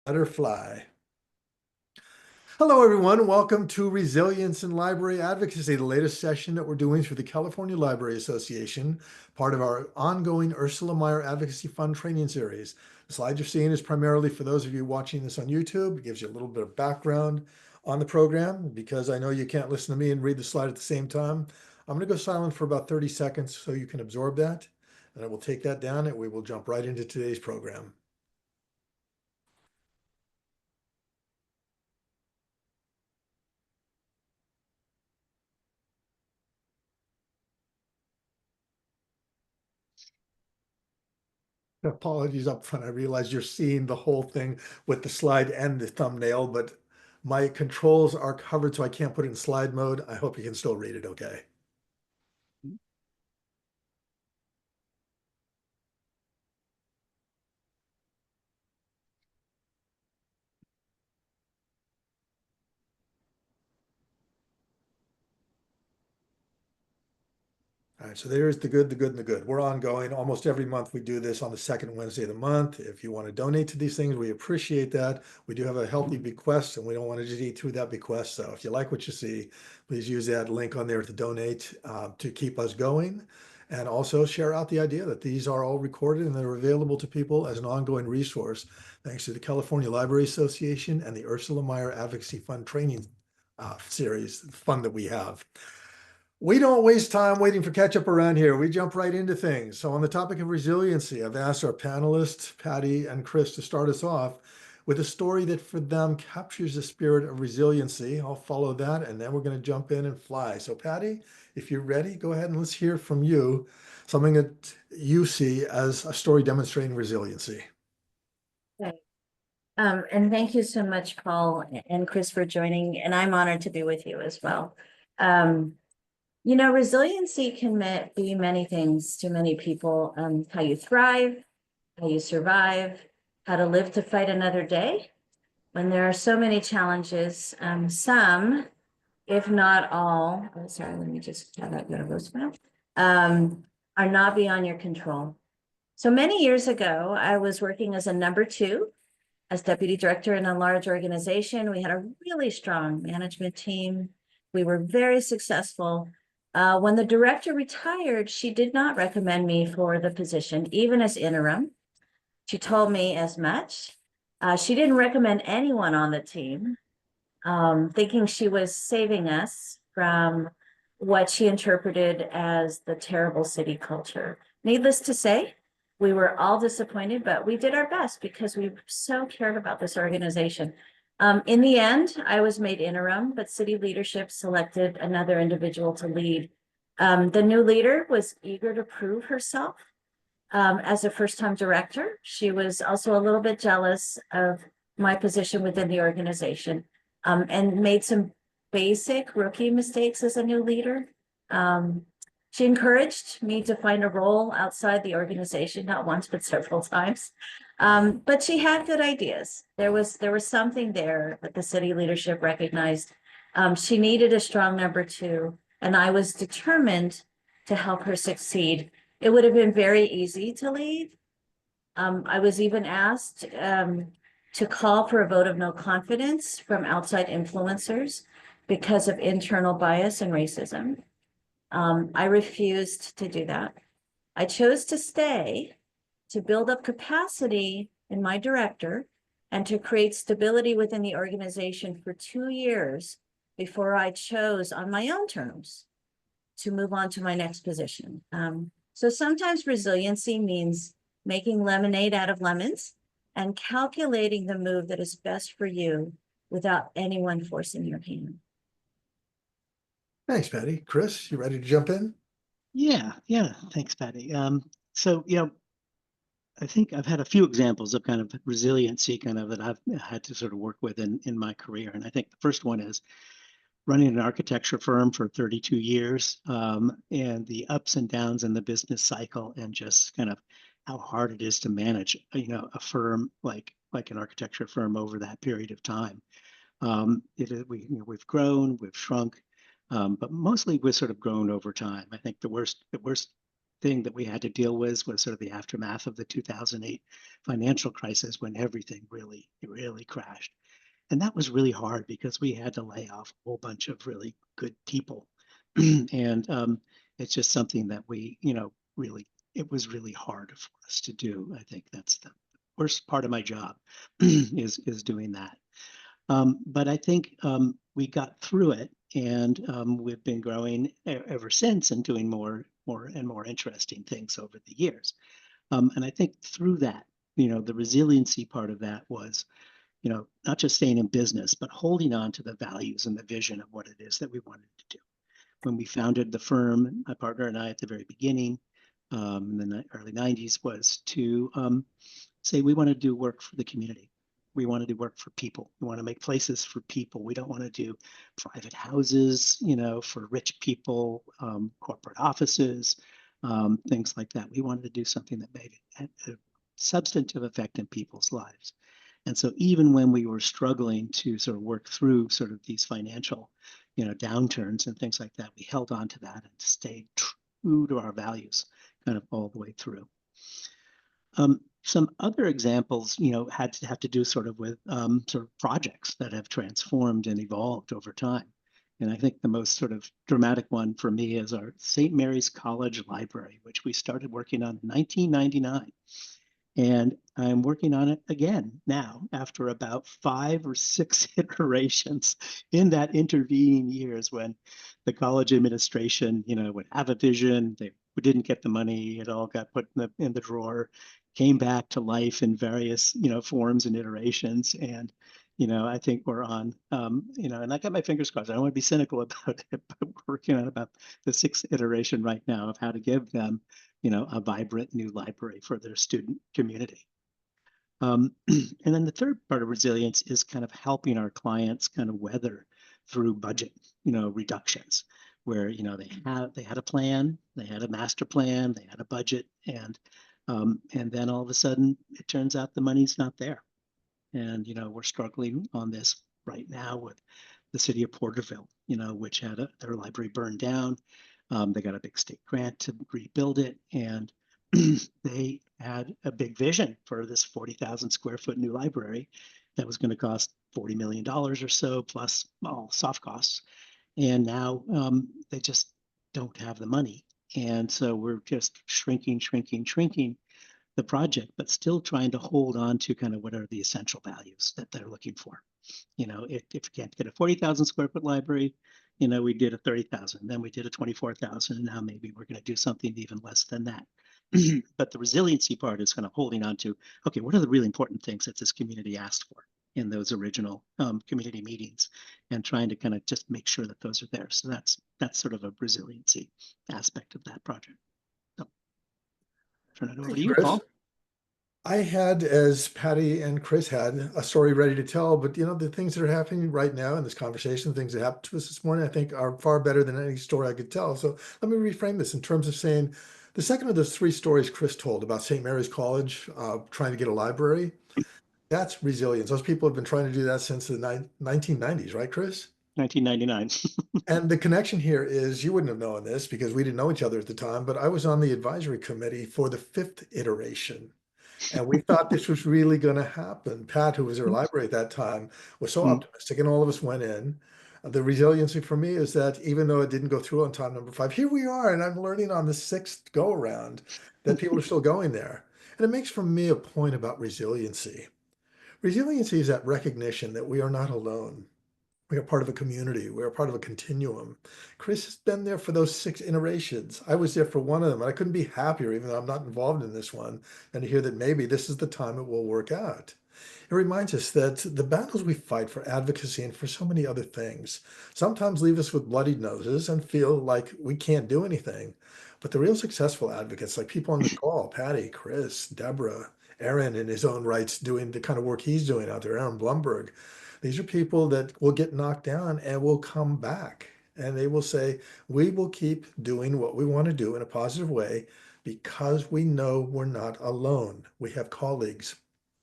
Butterfly. Hello, everyone. Welcome to Resilience and Library Advocacy, the latest session that we're doing through the California Library Association, part of our ongoing Ursula Meyer Advocacy Fund training series. The slide you're seeing is primarily for those of you watching this on YouTube. It gives you a little bit of background on the program. Because I know you can't listen to me and read the slide at the same time, I'm going to go silent for about 30 seconds so you can absorb that. And I will take that down and we will jump right into today's program. Apologies up front. I realize you're seeing the whole thing with the slide and the thumbnail, but my controls are covered, so I can't put it in slide mode. I hope you can still read it okay. All right, so there's the good, the good, and the good. We're ongoing. Almost every month we do this on the second Wednesday of the month. If you want to donate to these things, we appreciate that. We do have a healthy bequest, and we don't want to just eat through that bequest. So if you like what you see, please use that link on there to donate to keep us going. And also share out the idea that these are all recorded and they're available to people as an ongoing resource, thanks to the California Library Association and the Ursula Meyer Advocacy Fund training series fund that we have. We don't waste time waiting for catch up around here. We jump right into things. So, on the topic of resiliency, I've asked our panelists, Patty and Chris, to start us off with a story that for them captures the spirit of resiliency. I'll follow that, and then we're going to jump in and fly. So, Patty, if you're ready, go ahead and let's hear from you something that you see as a story demonstrating resiliency. Okay. And thank you so much, Paul and Chris, for joining. And I'm honored to be with you as well. Resiliency can be many things to many people. How you thrive, how you survive, how to live to fight another day. When there are so many challenges, some, if not all, sorry, let me just have that go to voicemail, are not beyond your control. So many years ago, I was working as a number two, as deputy director in a large organization. We had a really strong management team. We were very successful. When the director retired, she did not recommend me for the position, even as interim. She told me as much. She didn't recommend anyone on the team, thinking she was saving us from what she interpreted as the terrible city culture. Needless to say, we were all disappointed, but we did our best because we so cared about this organization. In the end, I was made interim, but city leadership selected another individual to lead. The new leader was eager to prove herself as a first-time director. She was also a little bit jealous of my position within the organization, and made some basic rookie mistakes as a new leader. She encouraged me to find a role outside the organization, not once, but several times. But she had good ideas. There was something there that the city leadership recognized. She needed a strong number two, and I was determined to help her succeed. It would have been very easy to leave. I was even asked to call for a vote of no confidence from outside influencers because of internal bias and racism. I refused to do that. I chose to stay to build up capacity in my director and to create stability within the organization for 2 years before I chose on my own terms to move on to my next position. So sometimes resiliency means making lemonade out of lemons and calculating the move that is best for you without anyone forcing your hand. Thanks, Patty. Chris, you ready to jump in? Yeah. Thanks, Patty. I think I've had a few examples of kind of resiliency that I've had to sort of work with in my career. And I think the first one is running an architecture firm for 32 years, and the ups and downs in the business cycle, and just kind of how hard it is to manage, a firm like an architecture firm over that period of time. We've grown, we've shrunk, but mostly we've sort of grown over time. I think the worst thing that we had to deal with was sort of the aftermath of the 2008 financial crisis, when everything really crashed. And that was really hard because we had to lay off a whole bunch of really good people. And it's just something that we, really, it was really hard for us to do. I think that's the worst part of my job is doing that. But I think we got through it, and we've been growing ever since and doing more and more interesting things over the years. And I think through that, the resiliency part of that was, not just staying in business, but holding on to the values and the vision of what it is that we wanted to do. When we founded the firm, my partner and I at the very beginning, in the early 90s, was to say we want to do work for the community. We want to do work for people. We want to make places for people. We don't want to do private houses, for rich people, corporate offices, things like that. We wanted to do something that made a substantive effect in people's lives. And so even when we were struggling to sort of work through sort of these financial, downturns and things like that, we held on to that and stayed true to our values kind of all the way through. Some other examples, had to have to do sort of with sort of projects that have transformed and evolved over time. And I think the most sort of dramatic one for me is our St. Mary's College Library, which we started working on in 1999. And I'm working on it again now after about 5 or 6 iterations in that intervening years, when the college administration, would have a vision, they didn't get the money, it all got put in the drawer, came back to life in various, forms and iterations. And, I think we're on, and I got my fingers crossed. I don't want to be cynical about it, but we're working on about the 6th iteration right now of how to give them, a vibrant new library for their student community. And then the third part of resilience is kind of helping our clients kind of weather through budget, reductions, where, they had a plan, they had a master plan, they had a budget, and then all of a sudden it turns out the money's not there. And, we're struggling on this right now with the city of Porterville, which had their library burned down. They got a big state grant to rebuild it, and they had a big vision for this 40,000 square foot new library that was going to cost $40 million or so, plus all soft costs. And now they just don't have the money. And so we're just shrinking the project, but still trying to hold on to kind of what are the essential values that they're looking for. If you can't get a 40,000 square foot library, we did a 30,000, then we did a 24,000, and now maybe we're going to do something even less than that. But the resiliency part is kind of holding on to, okay, what are the really important things that this community asked for in those original community meetings, and trying to kind of just make sure that those are there. So that's sort of a resiliency aspect of that project. So turn it over to you, Chris. Paul. I had, as Patty and Chris had, a story ready to tell, but the things that are happening right now in this conversation, things that happened to us this morning, I think are far better than any story I could tell. So let me reframe this in terms of saying the second of those 3 stories Chris told about St. Mary's College trying to get a library, that's resilience. Those people have been trying to do that since the 1990s, right, Chris? 1999. And the connection here is, you wouldn't have known this because we didn't know each other at the time, but I was on the advisory committee for the 5th iteration. And we thought this was really going to happen. Pat, who was our library at that time, was so optimistic, and all of us went in. The resiliency for me is that even though it didn't go through on time number 5, here we are, and I'm learning on the 6th go around that people are still going there. And it makes for me a point about resiliency. Resiliency is that recognition that we are not alone. We are part of a community. We are part of a continuum. Chris has been there for those 6 iterations. I was there for one of them, and I couldn't be happier, even though I'm not involved in this one, and to hear that maybe this is the time it will work out. It reminds us that the battles we fight for advocacy and for so many other things sometimes leave us with bloodied noses and feel like we can't do anything. But the real successful advocates, like people on this call, Patty, Chris, Deborah, Aaron in his own rights doing the kind of work he's doing out there, Aaron Blumberg, these are people that will get knocked down and will come back. And they will say, we will keep doing what we want to do in a positive way because we know we're not alone. We have colleagues.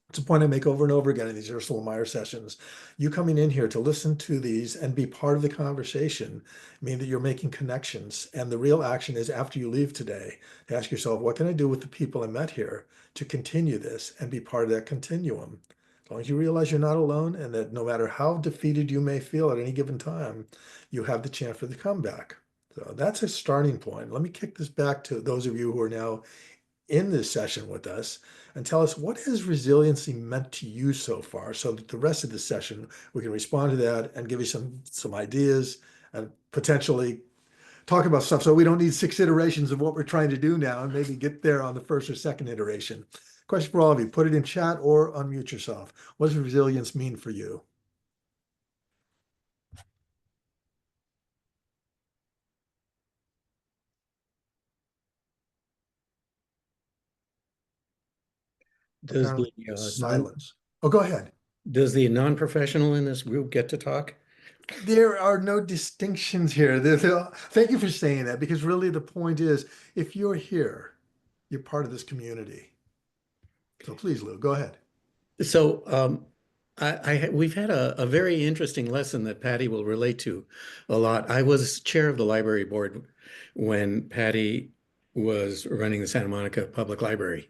It's a point I make over and over again in these Ursula Meyer sessions. You coming in here to listen to these and be part of the conversation mean that you're making connections. And the real action is after you leave today, to ask yourself, what can I do with the people I met here to continue this and be part of that continuum? As long as you realize you're not alone and that no matter how defeated you may feel at any given time, you have the chance for the comeback. So that's a starting point. Let me kick this back to those of you who are now in this session with us and tell us, what has resiliency meant to you so far, so that the rest of the session we can respond to that and give you some ideas and potentially talk about stuff so we don't need 6 iterations of what we're trying to do now and maybe get there on the first or second iteration. Question for all of you, put it in chat or unmute yourself. What does resilience mean for you? Does the Silence. Oh, go ahead. does the non-professional in this group get to talk? There are no distinctions here. Thank you for saying that, because really the point is, if you're here, you're part of this community. So please, Lou, go ahead. So we've had a very interesting lesson that Patty will relate to a lot. I was chair of the library board when Patty was running the Santa Monica Public Library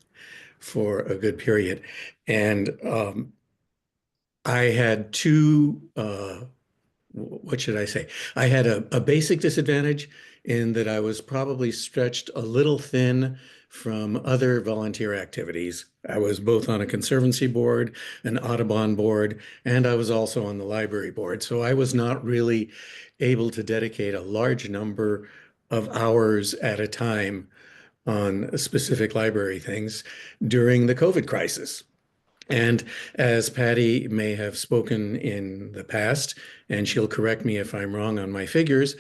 for a good period. And I had two, what should I say? I had a basic disadvantage in that I was probably stretched a little thin from other volunteer activities. I was both on a conservancy board, an Audubon board, and I was also on the library board. So I was not really able to dedicate a large number of hours at a time on specific library things during the COVID crisis. And as Patty may have spoken in the past, and she'll correct me if I'm wrong on my figures,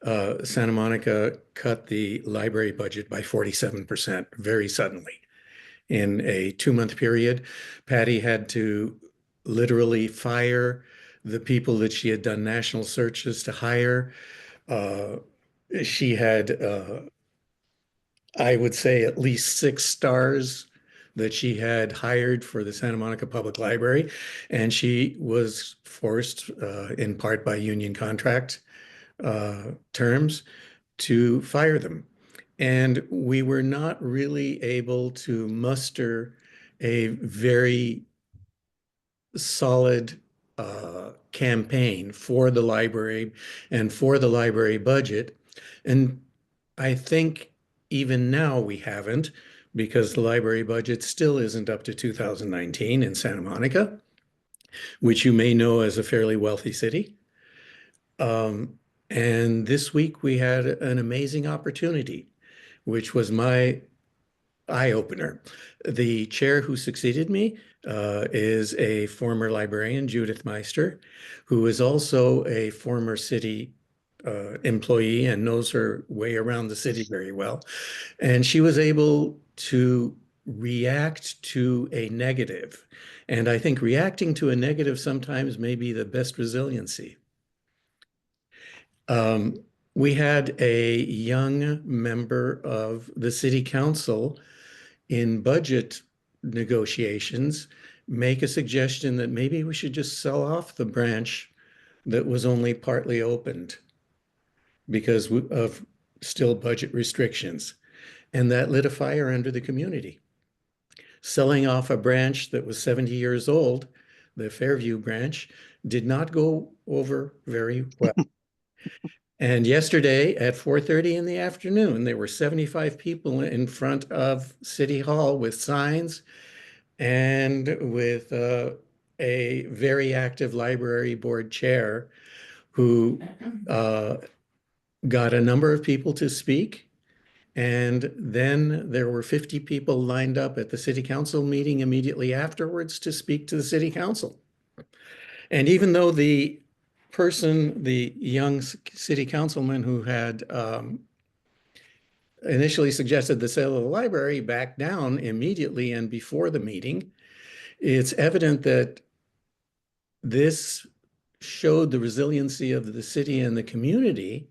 Santa Monica cut the library budget by 47% very suddenly. In a 2-month period, Patty had to literally fire the people that she had done national searches to hire. She had I would say at least 6 stars that she had hired for the Santa Monica Public Library, and she was forced, in part by union contract terms, to fire them. And we were not really able to muster a very solid campaign for the library and for the library budget. And I think even now we haven't, because the library budget still isn't up to 2019 in Santa Monica, which you may know as a fairly wealthy city. And this week we had an amazing opportunity, which was my eye opener. The chair who succeeded me is a former librarian, Judith Meister, who is also a former city employee and knows her way around the city very well. And she was able to react to a negative. And I think reacting to a negative sometimes may be the best resiliency. We had a young member of the city council in budget negotiations make a suggestion that maybe we should just sell off the branch that was only partly opened because of still budget restrictions. And that lit a fire under the community. Selling off a branch that was 70 years old, the Fairview branch, did not go over very well. And yesterday at 4:30 in the afternoon, there were 75 people in front of City Hall with signs and with a very active library board chair who got a number of people to speak. And then there were 50 people lined up at the city council meeting immediately afterwards to speak to the city council. And even though the person, the young city councilman who had initially suggested the sale of the library, backed down immediately and before the meeting, it's evident that this showed the resiliency of the city and the community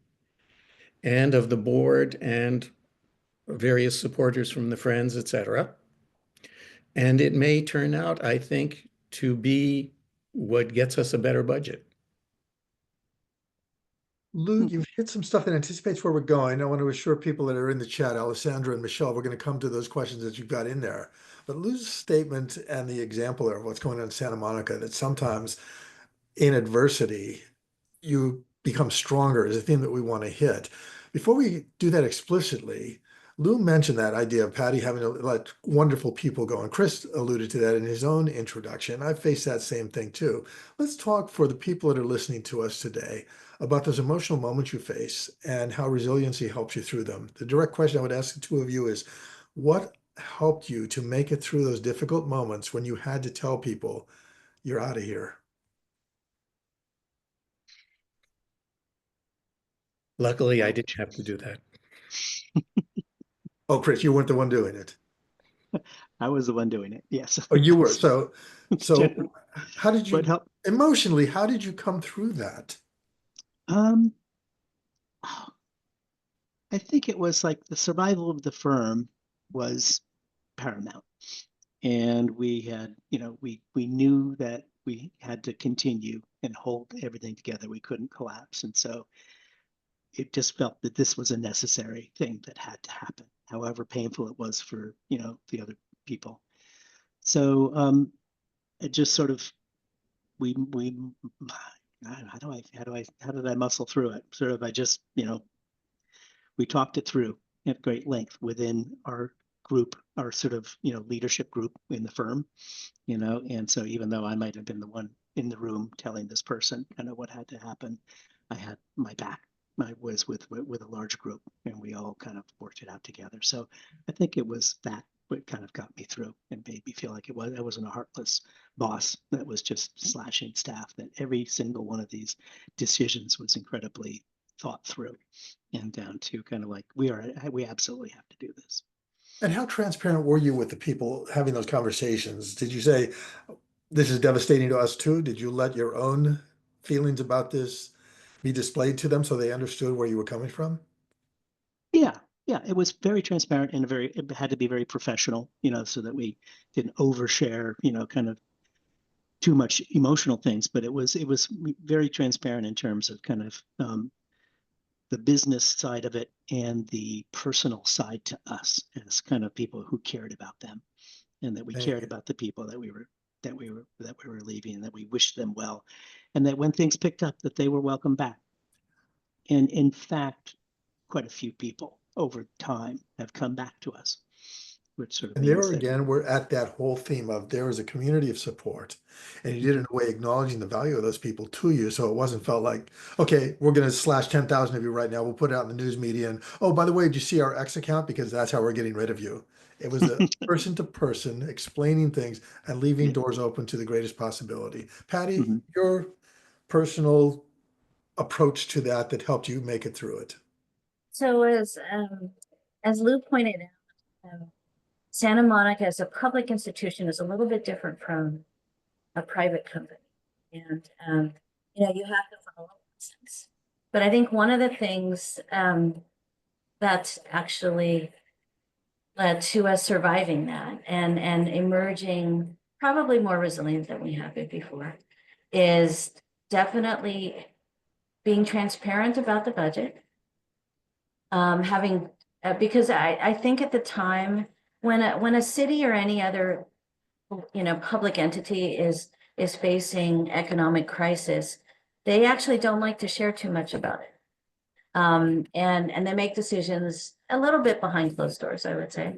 and of the board and various supporters from the Friends, etc. And it may turn out, I think, to be what gets us a better budget. Lou, you've hit some stuff that anticipates where we're going. I want to assure people that are in the chat, Alessandra and Michelle, we're going to come to those questions that you've got in there. But Lou's statement and the example there of what's going on in Santa Monica, that sometimes in adversity, you become stronger, is a theme that we want to hit. Before we do that explicitly, Lou mentioned that idea of Patty having to let wonderful people go, and Chris alluded to that in his own introduction. I faced that same thing too. Let's talk for the people that are listening to us today about those emotional moments you face and how resiliency helps you through them. The direct question I would ask the two of you is, what helped you to make it through those difficult moments when you had to tell people, you're out of here? Luckily, I didn't have to do that. Oh, Chris, you weren't the one doing it. I was the one doing it. Yes. Oh, you were. So Generally. how did What you helped? emotionally, how did you come through that? Um, I think it was like the survival of the firm was paramount. And we had, we knew that we had to continue and hold everything together. We couldn't collapse. And so it just felt that this was a necessary thing that had to happen, however painful it was for, the other people. So it just sort of, we how did I muscle through it? Sort of, I just, we talked it through at great length within our group, our sort of, leadership group in the firm, and so even though I might have been the one in the room telling this person kind of what had to happen, I had my back. I was with a large group, and we all kind of worked it out together. So I think it was that what kind of got me through and made me feel like I wasn't a heartless boss that was just slashing staff, that every single one of these decisions was incredibly thought through and down to kind of like, we absolutely have to do this. And how transparent were you with the people having those conversations? Did you say, this is devastating to us too? Did you let your own feelings about this be displayed to them so they understood where you were coming from? Yeah, it was very transparent and it had to be very professional, so that we didn't overshare, kind of too much emotional things, but it was very transparent in terms of kind of the business side of it and the personal side to us as kind of people who cared about them, and that we cared about the people that we were leaving, and that we wished them well, and that when things picked up, that they were welcome back. And in fact, quite a few people over time have come back to us, which sort of And means there that again, we're at that whole theme of there is a community of support, and you did it in a way acknowledging the value of those people to you. So it wasn't felt like, okay, we're going to slash 10,000 of you right now. We'll put it out in the news media. And oh, by the way, did you see our X account? Because that's how we're getting rid of you. It was a person to person explaining things and leaving yeah. doors open to the greatest possibility. Patty, Mm-hmm. your personal approach to that helped you make it through it. So as Lou pointed out, Santa Monica as a public institution is a little bit different from a private company. And, you have to follow license. But I think one of the things that actually led to us surviving that and emerging probably more resilient than we have been before is definitely being transparent about the budget. Because I think at the time when a city or any other public entity is facing economic crisis, they actually don't like to share too much about it. And they make decisions a little bit behind closed doors, I would say.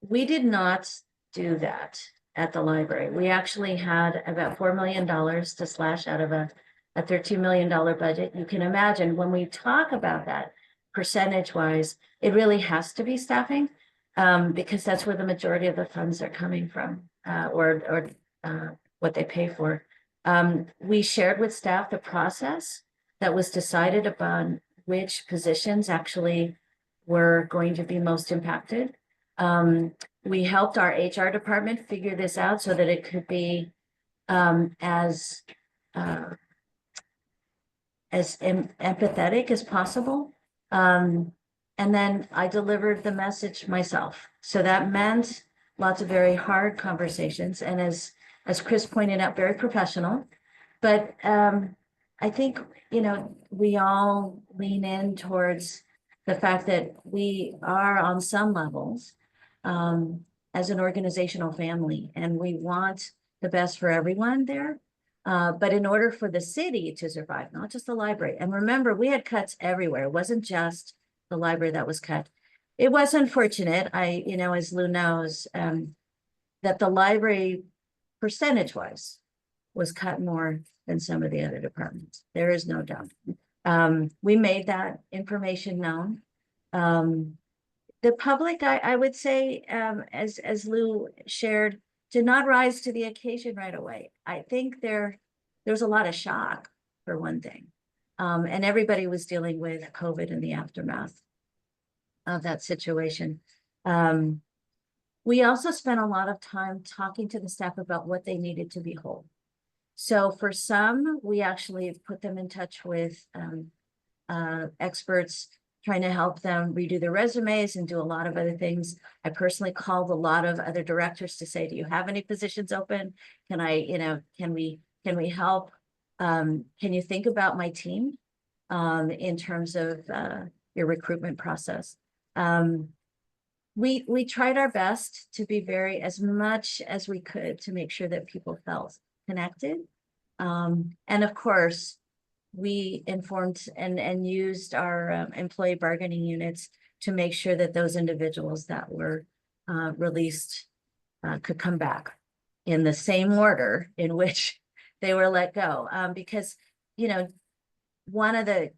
We did not do that at the library. We actually had about $4 million to slash out of a $13 million budget. You can imagine when we talk about that percentage wise, it really has to be staffing, because that's where the majority of the funds are coming from, or what they pay for. We shared with staff the process that was decided upon which positions actually were going to be most impacted. We helped our HR department figure this out so that it could be as empathetic as possible. And then I delivered the message myself. So that meant lots of very hard conversations, and as Chris pointed out, very professional. But I think, you know, we all lean in towards the fact that we are on some levels as an organizational family, and we want the best for everyone there. But in order for the city to survive, not just the library, and remember, we had cuts everywhere. It wasn't just the library that was cut. It was unfortunate, you know, as Lou knows, that the library percentage-wise was cut more than some of the other departments. There is no doubt. We made that information known. The public, I would say, as Lou shared, did not rise to the occasion right away. I think there's a lot of shock, for one thing. And everybody was dealing with COVID and the aftermath of that situation. We also spent a lot of time talking to the staff about what they needed to be whole. So for some, we actually put them in touch with experts trying to help them redo their resumes and do a lot of other things. I personally called a lot of other directors to say, do you have any positions open? Can I, you know, can we help? Can you think about my team in terms of your recruitment process? We tried our best to be as much as we could to make sure that people felt connected. And of course, we informed and used our employee bargaining units to make sure that those individuals that were released could come back in the same order in which they were let go. Because, you know, one of the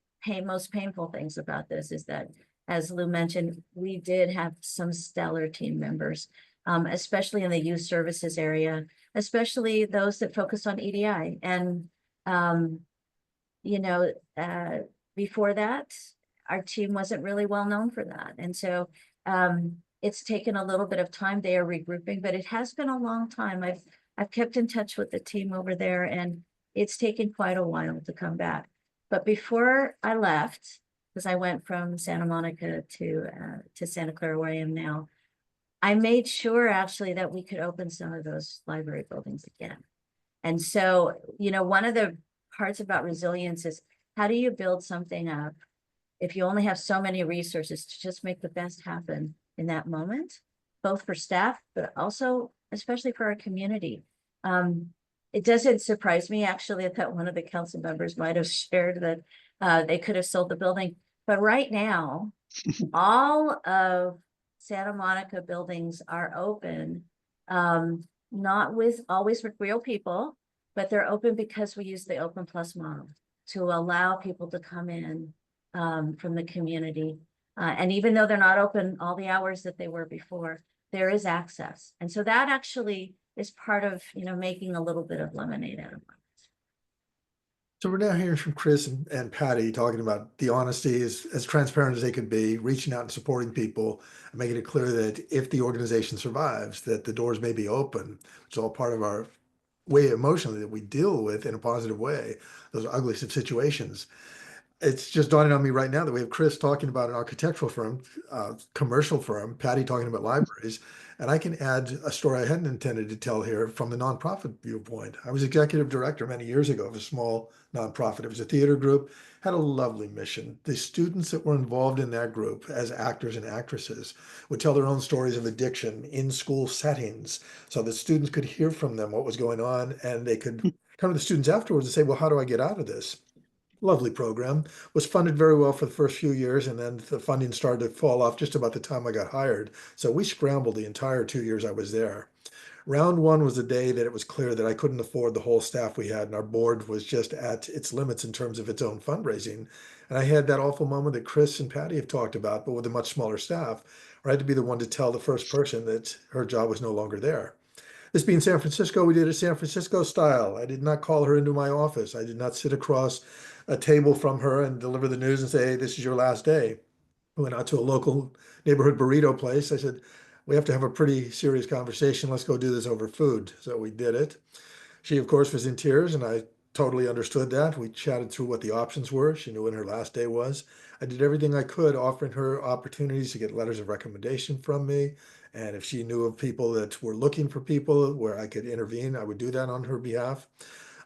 most painful things about this is that, as Lou mentioned, we did have some stellar team members, especially in the youth services area, especially those that focus on EDI. And, you know, before that, our team wasn't really well known for that. And so it's taken a little bit of time. They are regrouping, but it has been a long time. I've kept in touch with the team over there, and it's taken quite a while to come back. But before I left, because I went from Santa Monica to Santa Clara, where I am now, I made sure actually that we could open some of those library buildings again. And so, you know, one of the parts about resilience is, how do you build something up if you only have so many resources to just make the best happen in that moment, both for staff, but also especially for our community. It doesn't surprise me, actually, that one of the council members might have shared that they could have sold the building. But right now, all of Santa Monica buildings are open, not always with real people, but they're open because we use the Open Plus model to allow people to come in from the community. And even though they're not open all the hours that they were before, there is access. And so that actually is part of, you know, making a little bit of lemonade out of it. So we're now hearing from Chris and Patty talking about the honesty, as transparent as they could be, reaching out and supporting people, and making it clear that if the organization survives, that the doors may be open. It's all part of our way emotionally that we deal with in a positive way, those ugly situations. It's just dawning on me right now that we have Chris talking about an architectural firm, commercial firm, Patty talking about libraries, and I can add a story I hadn't intended to tell here from the nonprofit viewpoint. I was executive director many years ago of a small nonprofit. It was a theater group, had a lovely mission. The students that were involved in that group as actors and actresses would tell their own stories of addiction in school settings so that students could hear from them what was going on, and they could come to the students afterwards and say, well, how do I get out of this? Lovely program, was funded very well for the first few years, and then the funding started to fall off just about the time I got hired. So we scrambled the entire 2 years I was there. Round one was the day that it was clear that I couldn't afford the whole staff we had, and our board was just at its limits in terms of its own fundraising. And I had that awful moment that Chris and Patty have talked about, but with a much smaller staff, where I had to be the one to tell the first person that her job was no longer there. This being San Francisco, we did it San Francisco style. I did not call her into my office. I did not sit across a table from her and deliver the news and say, hey, this is your last day. We went out to a local neighborhood burrito place. I said, we have to have a pretty serious conversation. Let's go do this over food. So we did it. She, of course, was in tears, and I totally understood that. We chatted through what the options were. She knew when her last day was. I did everything I could, offering her opportunities to get letters of recommendation from me. And if she knew of people that were looking for people where I could intervene, I would do that on her behalf.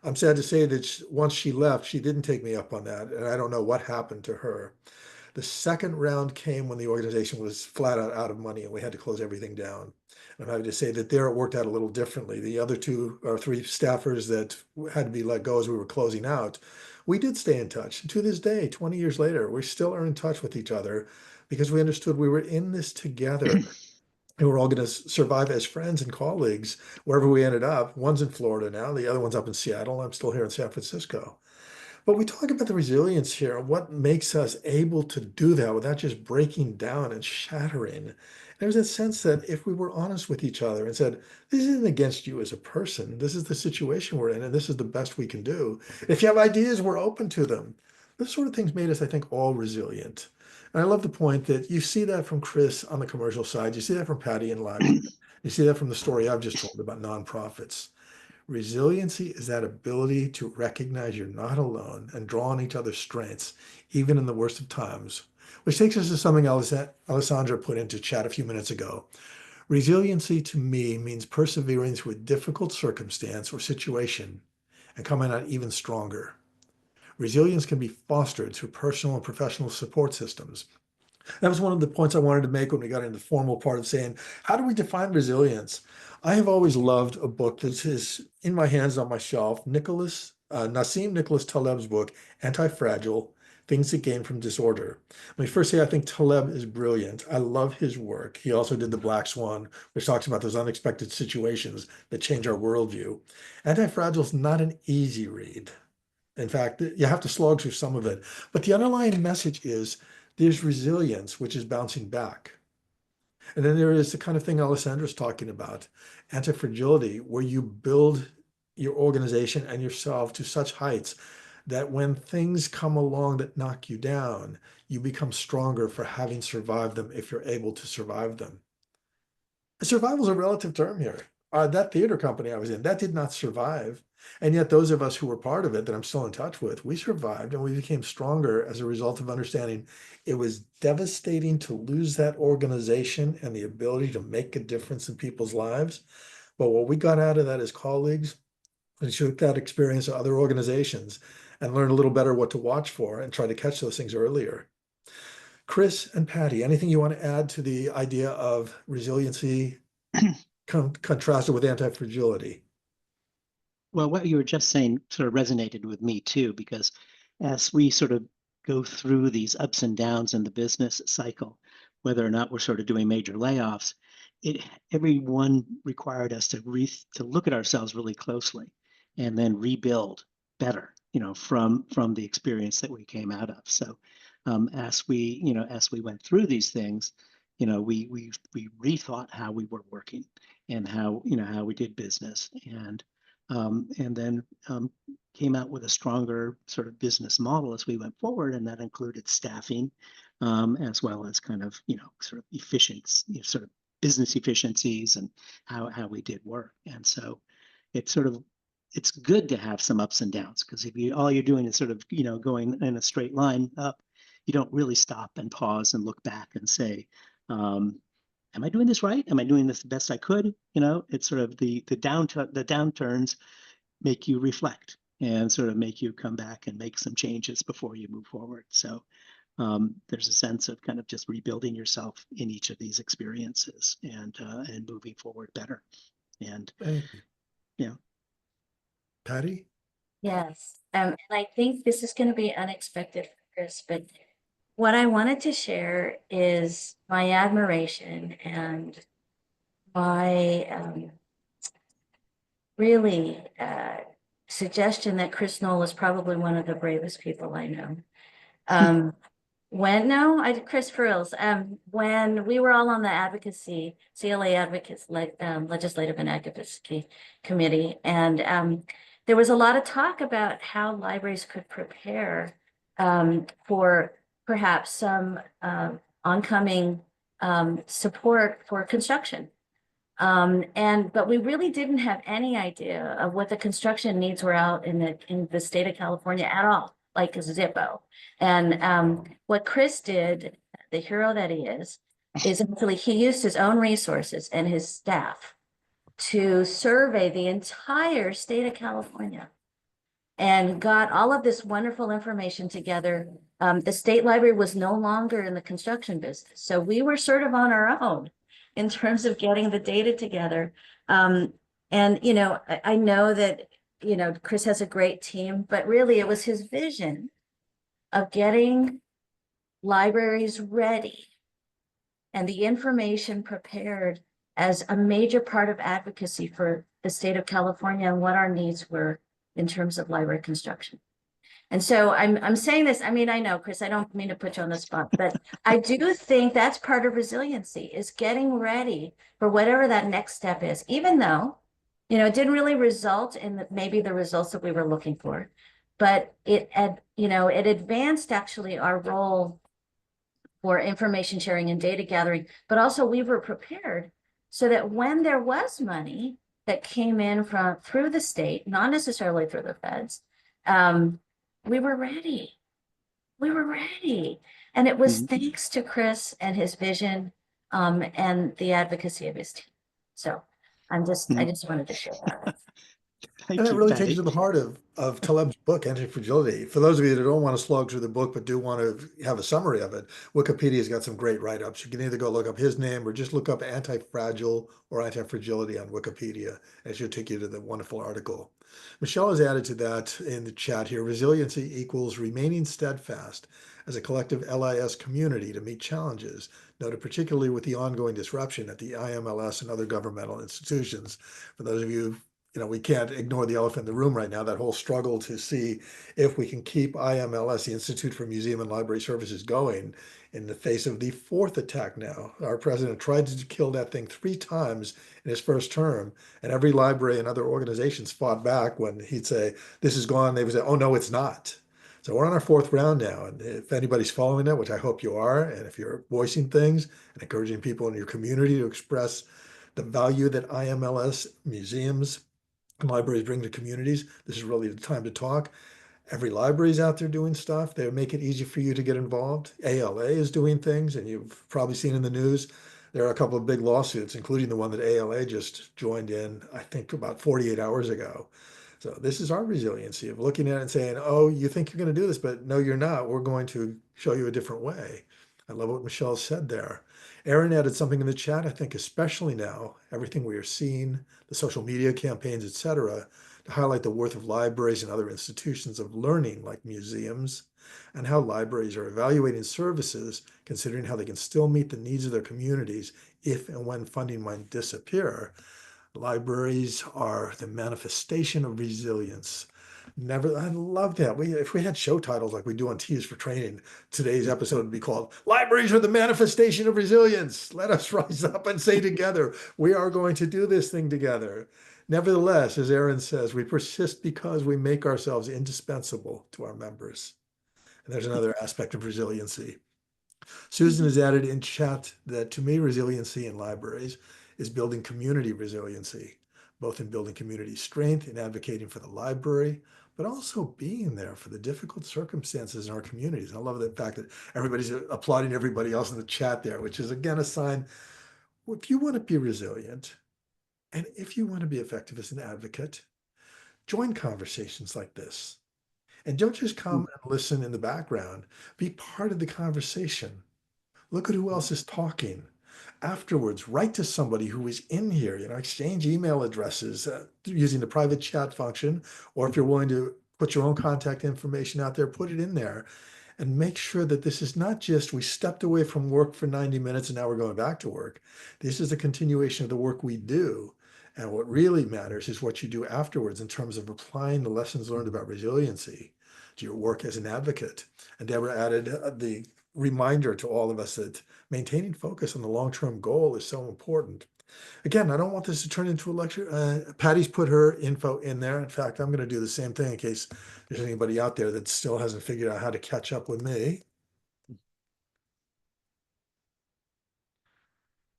I'm sad to say that once she left, she didn't take me up on that. And I don't know what happened to her. The second round came when the organization was flat out of money and we had to close everything down. I'm happy to say that there it worked out a little differently. The other 2 or 3 staffers that had to be let go as we were closing out, we did stay in touch. To this day, 20 years later, we still are in touch with each other because we understood we were in this together. And we're all going to survive as friends and colleagues wherever we ended up. One's in Florida now, the other one's up in Seattle. I'm still here in San Francisco. But we talk about the resilience here, what makes us able to do that without just breaking down and shattering. There's a sense that if we were honest with each other and said, this isn't against you as a person, this is the situation we're in, and this is the best we can do. If you have ideas, we're open to them. Those sort of things made us, I think, all resilient. And I love the point that you see that from Chris on the commercial side, you see that from Patty in library, you see that from the story I've just told about nonprofits. Resiliency is that ability to recognize you're not alone and draw on each other's strengths, even in the worst of times. Which takes us to something Alessandra put into chat a few minutes ago. Resiliency to me means persevering through a difficult circumstance or situation and coming out even stronger. Resilience can be fostered through personal and professional support systems. That was one of the points I wanted to make when we got into the formal part of saying, how do we define resilience? I have always loved a book that is in my hands on my shelf, Nassim Nicholas Taleb's book, Antifragile, Things That Gain from Disorder. Let me first say I think Taleb is brilliant. I love his work. He also did The Black Swan, which talks about those unexpected situations that change our worldview. Antifragile is not an easy read. In fact, you have to slog through some of it. But the underlying message is there's resilience, which is bouncing back. And then there is the kind of thing Alessandra's talking about, antifragility, where you build your organization and yourself to such heights that when things come along that knock you down, you become stronger for having survived them if you're able to survive them. Survival is a relative term here. That theater company I was in, that did not survive. And yet those of us who were part of it that I'm still in touch with, we survived and we became stronger as a result of understanding it was devastating to lose that organization and the ability to make a difference in people's lives. But what we got out of that as colleagues, and took that experience to other organizations and learned a little better what to watch for and try to catch those things earlier. Chris and Patty, anything you want to add to the idea of resiliency contrasted with anti-fragility? Well, what you were just saying sort of resonated with me too, because as we sort of go through these ups and downs in the business cycle, whether or not we're sort of doing major layoffs, every one required us to look at ourselves really closely and then rebuild better, from the experience that we came out of. So as we went through these things, we rethought how we were working and how we did business, and then came out with a stronger sort of business model as we went forward, and that included staffing, as well as kind of sort of efficiency, sort of business efficiencies, and how we did work. And so it's good to have some ups and downs, because if all you're doing is sort of going in a straight line up, you don't really stop and pause and look back and say, am I doing this right? Am I doing this the best I could? It's sort of the downturns make you reflect and sort of make you come back and make some changes before you move forward. So there's a sense of kind of just rebuilding yourself in each of these experiences and moving forward better. And Thank you. Patty? Yes. And I think this is going to be unexpected for Chris, but what I wanted to share is my admiration and my really suggestion that Chris Noll is probably one of the bravest people I know. Chris Frills, when we were all on the advocacy, CLA advocates, legislative and advocacy committee, and there was a lot of talk about how libraries could prepare for perhaps some oncoming support for construction. But we really didn't have any idea of what the construction needs were out in the state of California at all, like a Zippo. And what Chris did, the hero that he is actually he used his own resources and his staff to survey the entire state of California and got all of this wonderful information together. The state library was no longer in the construction business, so we were sort of on our own in terms of getting the data together. And, you know, I know that, you know, Chris has a great team, but really it was his vision of getting libraries ready and the information prepared as a major part of advocacy for the state of California and what our needs were in terms of library construction. And so I'm saying this, I mean, I know, Chris, I don't mean to put you on the spot, but I do think that's part of resiliency, is getting ready for whatever that next step is, even though, you know, it didn't really result in maybe the results that we were looking for, but it advanced actually our role for information sharing and data gathering, but also we were prepared so that when there was money that came in through the state, not necessarily through the feds, we were ready. We were ready. And it was thanks to Chris and his vision and the advocacy of his team. So I just wanted to share that. Thank And that you, really Patty. takes you to the heart of Taleb's book, Antifragility. For those of you that don't want to slog through the book, but do want to have a summary of it, Wikipedia's got some great write-ups. You can either go look up his name or just look up anti-fragile or anti-fragility on Wikipedia. It should take you to the wonderful article. Michelle has added to that in the chat here. Resiliency equals remaining steadfast as a collective LIS community to meet challenges, noted particularly with the ongoing disruption at the IMLS and other governmental institutions. For those of you, we can't ignore the elephant in the room right now, that whole struggle to see if we can keep IMLS, the Institute for Museum and Library Services, going in the face of the fourth attack now. Our president tried to kill that thing 3 times in his first term, and every library and other organizations fought back when he'd say, this is gone. They would say, oh, no, it's not. So we're on our 4th round now. And if anybody's following that, which I hope you are, and if you're voicing things and encouraging people in your community to express the value that IMLS, museums, and libraries bring to communities, this is really the time to talk. Every library is out there doing stuff. They make it easy for you to get involved. ALA is doing things, and you've probably seen in the news, there are a couple of big lawsuits, including the one that ALA just joined in, I think about 48 hours ago. So this is our resiliency of looking at it and saying, oh, you think you're going to do this, but no, you're not. We're going to show you a different way. I love what Michelle said there. Aaron added something in the chat, I think especially now, everything we are seeing, the social media campaigns, etc., to highlight the worth of libraries and other institutions of learning like museums, and how libraries are evaluating services, considering how they can still meet the needs of their communities if and when funding might disappear. Libraries are the manifestation of resilience. I love that. If we had show titles like we do on Tees for Training, today's episode would be called Libraries Are the Manifestation of Resilience. Let us rise up and say together, we are going to do this thing together. Nevertheless, as Aaron says, we persist because we make ourselves indispensable to our members. And there's another aspect of resiliency. Susan has added in chat that to me, resiliency in libraries is building community resiliency, both in building community strength and advocating for the library, but also being there for the difficult circumstances in our communities. I love the fact that everybody's applauding everybody else in the chat there, which is again a sign, if you want to be resilient, and if you want to be effective as an advocate, join conversations like this. And don't just come and listen in the background, be part of the conversation. Look at who else is talking. Afterwards, write to somebody who is in here, exchange email addresses using the private chat function, or if you're willing to put your own contact information out there, put it in there and make sure that this is not just we stepped away from work for 90 minutes and now we're going back to work. This is a continuation of the work we do. And what really matters is what you do afterwards in terms of applying the lessons learned about resiliency to your work as an advocate. And Deborah added the reminder to all of us that maintaining focus on the long-term goal is so important. Again, I don't want this to turn into a lecture. Patty's put her info in there. In fact, I'm going to do the same thing in case there's anybody out there that still hasn't figured out how to catch up with me.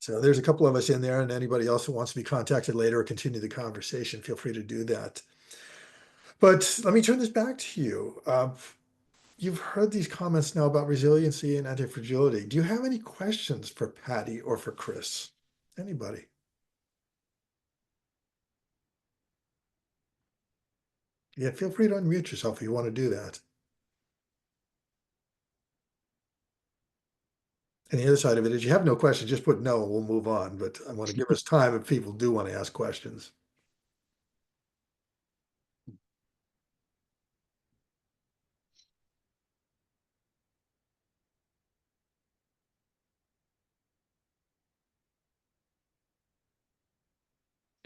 So there's a couple of us in there, and anybody else who wants to be contacted later or continue the conversation, feel free to do that. But let me turn this back to you. You've heard these comments now about resiliency and antifragility. Do you have any questions for Patty or for Chris? Anybody? Yeah, feel free to unmute yourself if you want to do that. And the other side of it is you have no questions, just put no and we'll move on. But I want to give us time if people do want to ask questions.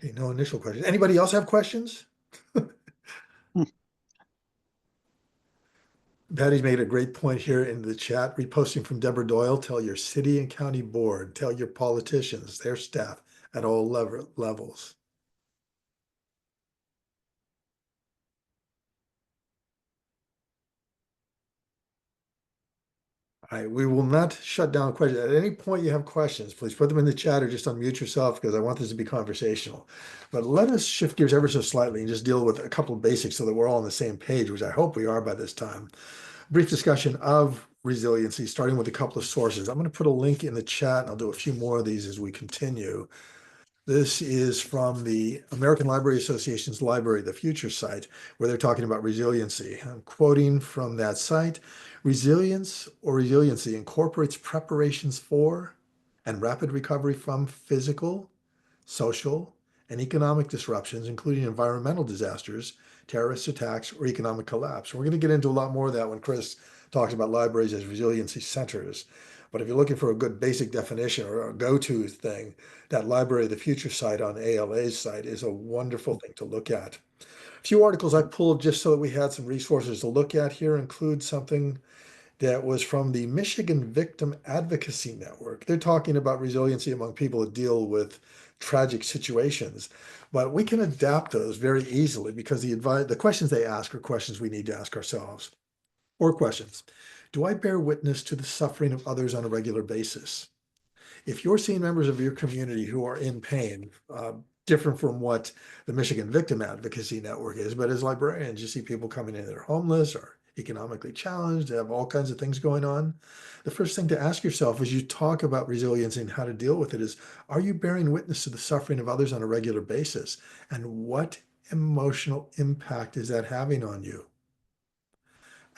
Okay, no initial questions. Anybody else have questions? Patty's made a great point here in the chat, reposting from Deborah Doyle. Tell your city and county board, tell your politicians, their staff at all levels. All right, we will not shut down questions. At any point you have questions, please put them in the chat or just unmute yourself because I want this to be conversational. But let us shift gears ever so slightly and just deal with a couple of basics so that we're all on the same page, which I hope we are by this time. Brief discussion of resiliency, starting with a couple of sources. I'm going to put a link in the chat, and I'll do a few more of these as we continue. This is from the American Library Association's Library of the Future site, where they're talking about resiliency. I'm quoting from that site. Resilience or resiliency incorporates preparations for and rapid recovery from physical, social, and economic disruptions, including environmental disasters, terrorist attacks, or economic collapse. We're going to get into a lot more of that when Chris talks about libraries as resiliency centers. But if you're looking for a good basic definition or a go-to thing, that Library of the Future site on ALA's site is a wonderful thing to look at. A few articles I pulled just so that we had some resources to look at here include something that was from the Michigan Victim Advocacy Network. They're talking about resiliency among people that deal with tragic situations, but we can adapt those very easily because the questions they ask are questions we need to ask ourselves. Or questions. Do I bear witness to the suffering of others on a regular basis? If you're seeing members of your community who are in pain, different from what the Michigan Victim Advocacy Network is, but as librarians, you see people coming in that are homeless or economically challenged, they have all kinds of things going on. The first thing to ask yourself as you talk about resilience and how to deal with it is, are you bearing witness to the suffering of others on a regular basis? And what emotional impact is that having on you?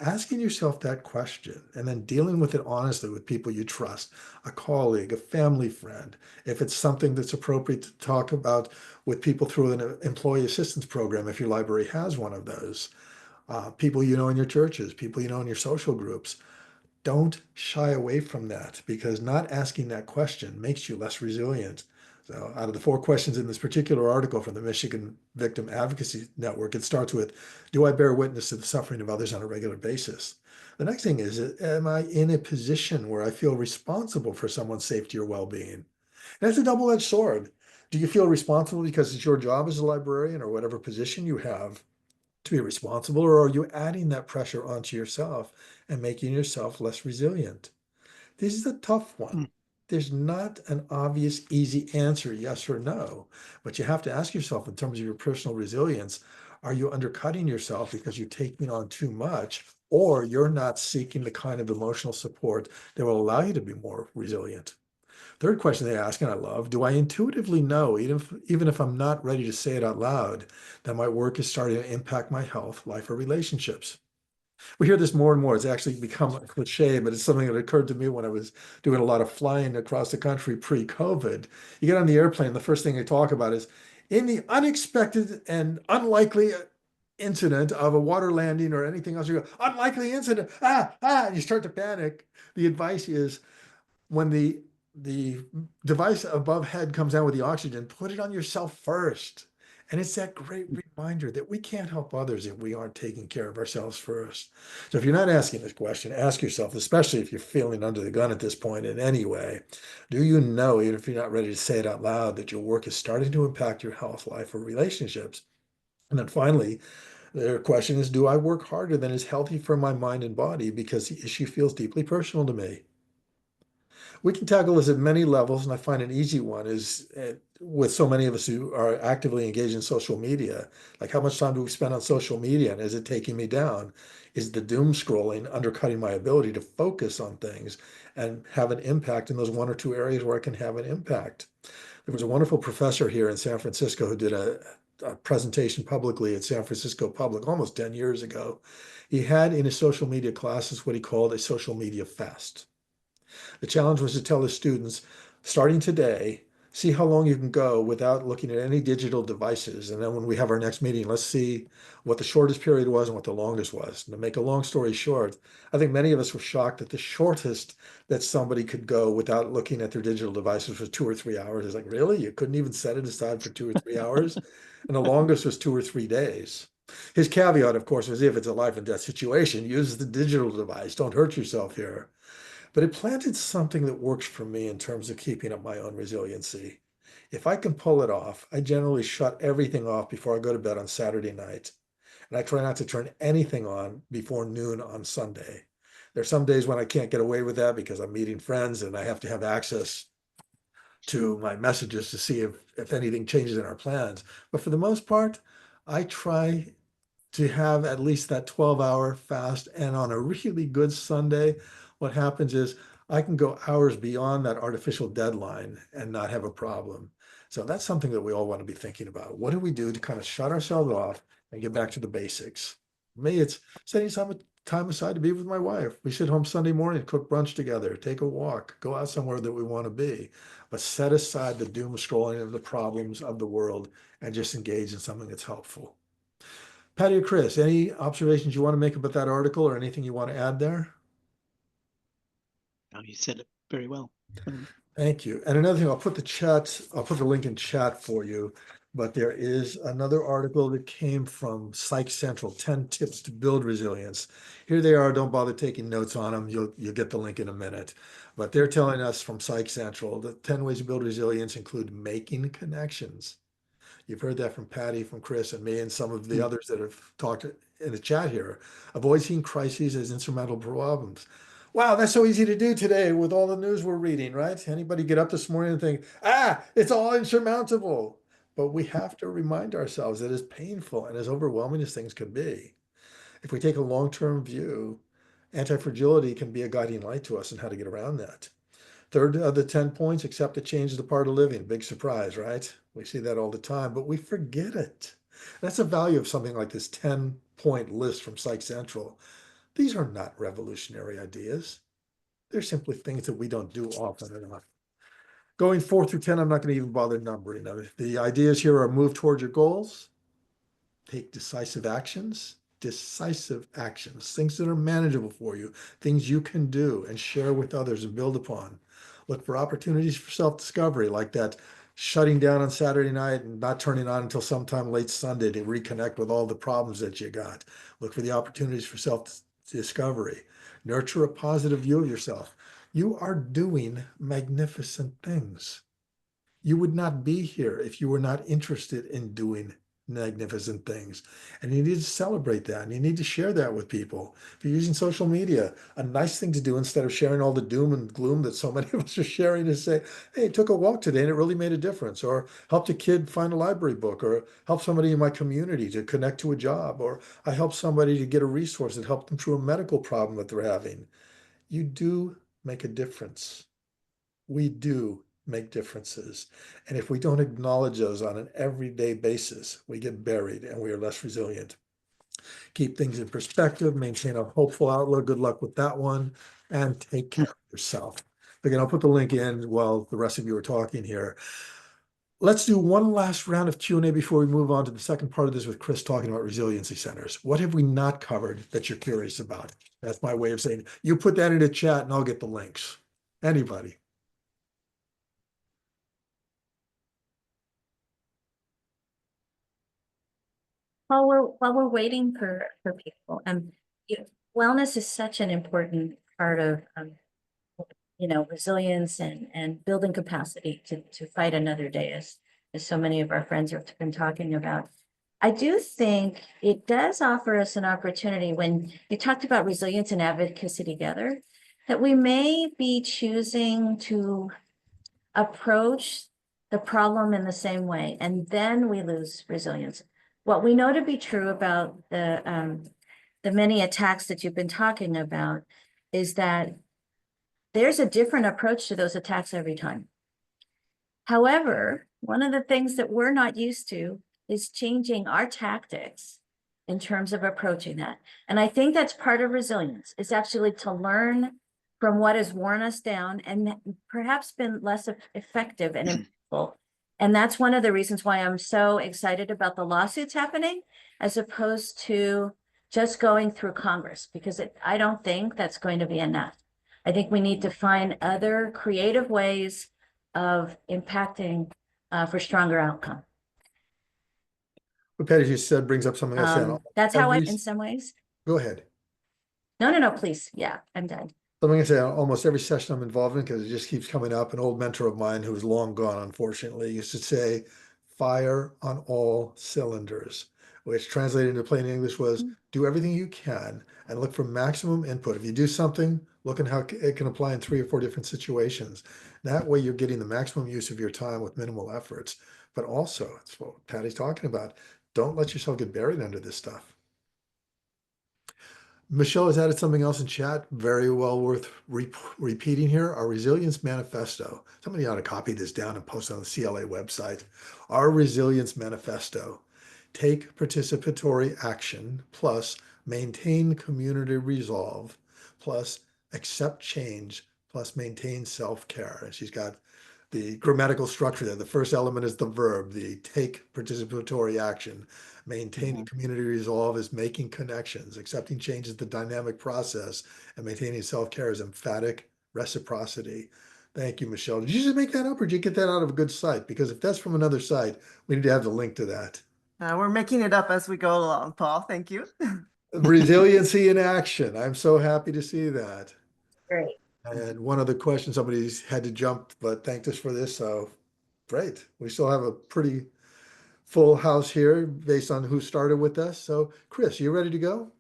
Asking yourself that question and then dealing with it honestly with people you trust, a colleague, a family friend, if it's something that's appropriate to talk about with people through an employee assistance program, if your library has one of those, people you know in your churches, people you know in your social groups. Don't shy away from that because not asking that question makes you less resilient. So out of the 4 questions in this particular article from the Michigan Victim Advocacy Network, it starts with, do I bear witness to the suffering of others on a regular basis? The next thing is, am I in a position where I feel responsible for someone's safety or well-being? That's a double-edged sword. Do you feel responsible because it's your job as a librarian or whatever position you have to be responsible, or are you adding that pressure onto yourself and making yourself less resilient? This is a tough one. There's not an obvious, easy answer, yes or no, but you have to ask yourself in terms of your personal resilience, are you undercutting yourself because you're taking on too much, or you're not seeking the kind of emotional support that will allow you to be more resilient? Third question they ask, and I love, do I intuitively know, even if I'm not ready to say it out loud, that my work is starting to impact my health, life, or relationships? We hear this more and more. It's actually become a cliche, but it's something that occurred to me when I was doing a lot of flying across the country pre-COVID. You get on the airplane, the first thing they talk about is, in the unexpected and unlikely incident of a water landing or anything else, you go, unlikely incident, and you start to panic. The advice is, when the device above head comes down with the oxygen, put it on yourself first. And it's that great reminder that we can't help others if we aren't taking care of ourselves first. So if you're not asking this question, ask yourself, especially if you're feeling under the gun at this point in any way, do you know, even if you're not ready to say it out loud, that your work is starting to impact your health, life, or relationships? And then finally, their question is, do I work harder than is healthy for my mind and body because the issue feels deeply personal to me? We can tackle this at many levels, and I find an easy one is with so many of us who are actively engaged in social media. Like, how much time do we spend on social media, and is it taking me down? Is the doom scrolling undercutting my ability to focus on things and have an impact in those one or two areas where I can have an impact? There was a wonderful professor here in San Francisco who did a presentation publicly at San Francisco Public almost 10 years ago. He had in his social media classes what he called a social media fast. The challenge was to tell the students, starting today, see how long you can go without looking at any digital devices. And then when we have our next meeting, let's see what the shortest period was and what the longest was. And to make a long story short, I think many of us were shocked that the shortest that somebody could go without looking at their digital devices was 2 or 3 hours. It's like, really? You couldn't even set it aside for 2 or 3 hours? And the longest was 2 or 3 days. His caveat, of course, was if it's a life and death situation, use the digital device. Don't hurt yourself here. But it planted something that works for me in terms of keeping up my own resiliency. If I can pull it off, I generally shut everything off before I go to bed on Saturday night. And I try not to turn anything on before noon on Sunday. There are some days when I can't get away with that because I'm meeting friends and I have to have access to my messages to see if anything changes in our plans. But for the most part, I try to have at least that 12-hour fast. And on a really good Sunday, what happens is I can go hours beyond that artificial deadline and not have a problem. So that's something that we all want to be thinking about. What do we do to kind of shut ourselves off and get back to the basics? For me, it's setting some time aside to be with my wife. We sit home Sunday morning, cook brunch together, take a walk, go out somewhere that we want to be, but set aside the doom scrolling of the problems of the world and just engage in something that's helpful. Patty or Chris, any observations you want to make about that article or anything you want to add there? No, you said it very well. Thank you. And another thing, I'll put the link in chat for you, but there is another article that came from Psych Central, 10 Tips to Build Resilience. Here they are. Don't bother taking notes on them. You'll get the link in a minute. But they're telling us from Psych Central that 10 ways to build resilience include making connections. You've heard that from Patty, from Chris, and me, and some of the others that have talked in the chat here. Avoid seeing crises as insurmountable problems. Wow, that's so easy to do today with all the news we're reading, right? Anybody get up this morning and think, it's all insurmountable. But we have to remind ourselves that as painful and as overwhelming as things can be, if we take a long-term view, antifragility can be a guiding light to us in how to get around that. Third of the 10 points, accept that change is a part of living. Big surprise, right? We see that all the time, but we forget it. That's the value of something like this 10-point list from Psych Central. These are not revolutionary ideas. They're simply things that we don't do often enough. Going 4 through 10, I'm not going to even bother numbering them. The ideas here are move towards your goals, take decisive actions, things that are manageable for you, things you can do and share with others and build upon. Look for opportunities for self-discovery, like that shutting down on Saturday night and not turning on until sometime late Sunday to reconnect with all the problems that you got. Look for the opportunities for self-discovery. Nurture a positive view of yourself. You are doing magnificent things. You would not be here if you were not interested in doing magnificent things. And you need to celebrate that. And you need to share that with people. If you're using social media, a nice thing to do instead of sharing all the doom and gloom that so many of us are sharing is say, hey, I took a walk today and it really made a difference, or helped a kid find a library book, or helped somebody in my community to connect to a job, or I helped somebody to get a resource that helped them through a medical problem that they're having. You do make a difference. We do make differences. And if we don't acknowledge those on an everyday basis, we get buried and we are less resilient. Keep things in perspective, maintain a hopeful outlook. Good luck with that one, and take care of yourself. Again, I'll put the link in while the rest of you are talking here. Let's do one last round of Q&A before we move on to the second part of this with Chris talking about resiliency centers. What have we not covered that you're curious about? That's my way of saying, you put that in the chat and I'll get the links. Anybody? While we're waiting for people, wellness is such an important part of resilience and building capacity to fight another day, as so many of our friends have been talking about. I do think it does offer us an opportunity. When you talked about resilience and advocacy together, that we may be choosing to approach the problem in the same way, and then we lose resilience. What we know to be true about the many attacks that you've been talking about is that there's a different approach to those attacks every time. However, one of the things that we're not used to is changing our tactics in terms of approaching that. And I think that's part of resilience, is actually to learn from what has worn us down and perhaps been less effective and impactful. And that's one of the reasons why I'm so excited about the lawsuits happening, as opposed to just going through Congress, because I don't think that's going to be enough. I think we need to find other creative ways of impacting for stronger outcome. What Patty just said brings up something else. That's how Every- in some ways. Go ahead. No, please. Yeah, I'm done. Something I say almost every session I'm involved in, because it just keeps coming up. An old mentor of mine who's long gone, unfortunately, used to say, fire on all cylinders, which translated into plain English was do everything you can and look for maximum input. If you do something, look at how it can apply in 3 or 4 different situations. That way you're getting the maximum use of your time with minimal efforts. But also, it's what Patty's talking about. Don't let yourself get buried under this stuff. Michelle has added something else in chat, very well worth repeating here. Our Resilience Manifesto. Somebody ought to copy this down and post it on the CLA website. Our Resilience Manifesto. Take participatory action, plus maintain community resolve, plus accept change, plus maintain self-care. And she's got the grammatical structure there. The first element is the verb, the take participatory action. Maintaining community resolve is making connections. Accepting change is the dynamic process. And maintaining self-care is emphatic reciprocity. Thank you, Michelle. Did you just make that up, or did you get that out of a good site? Because if that's from another site, we need to have the link to that. We're making it up as we go along, Paul. Thank you. Resiliency in action. I'm so happy to see that. Great. And one other question, somebody's had to jump, but thanked us for this. So great. We still have a pretty full house here based on who started with us. So Chris, you ready to go?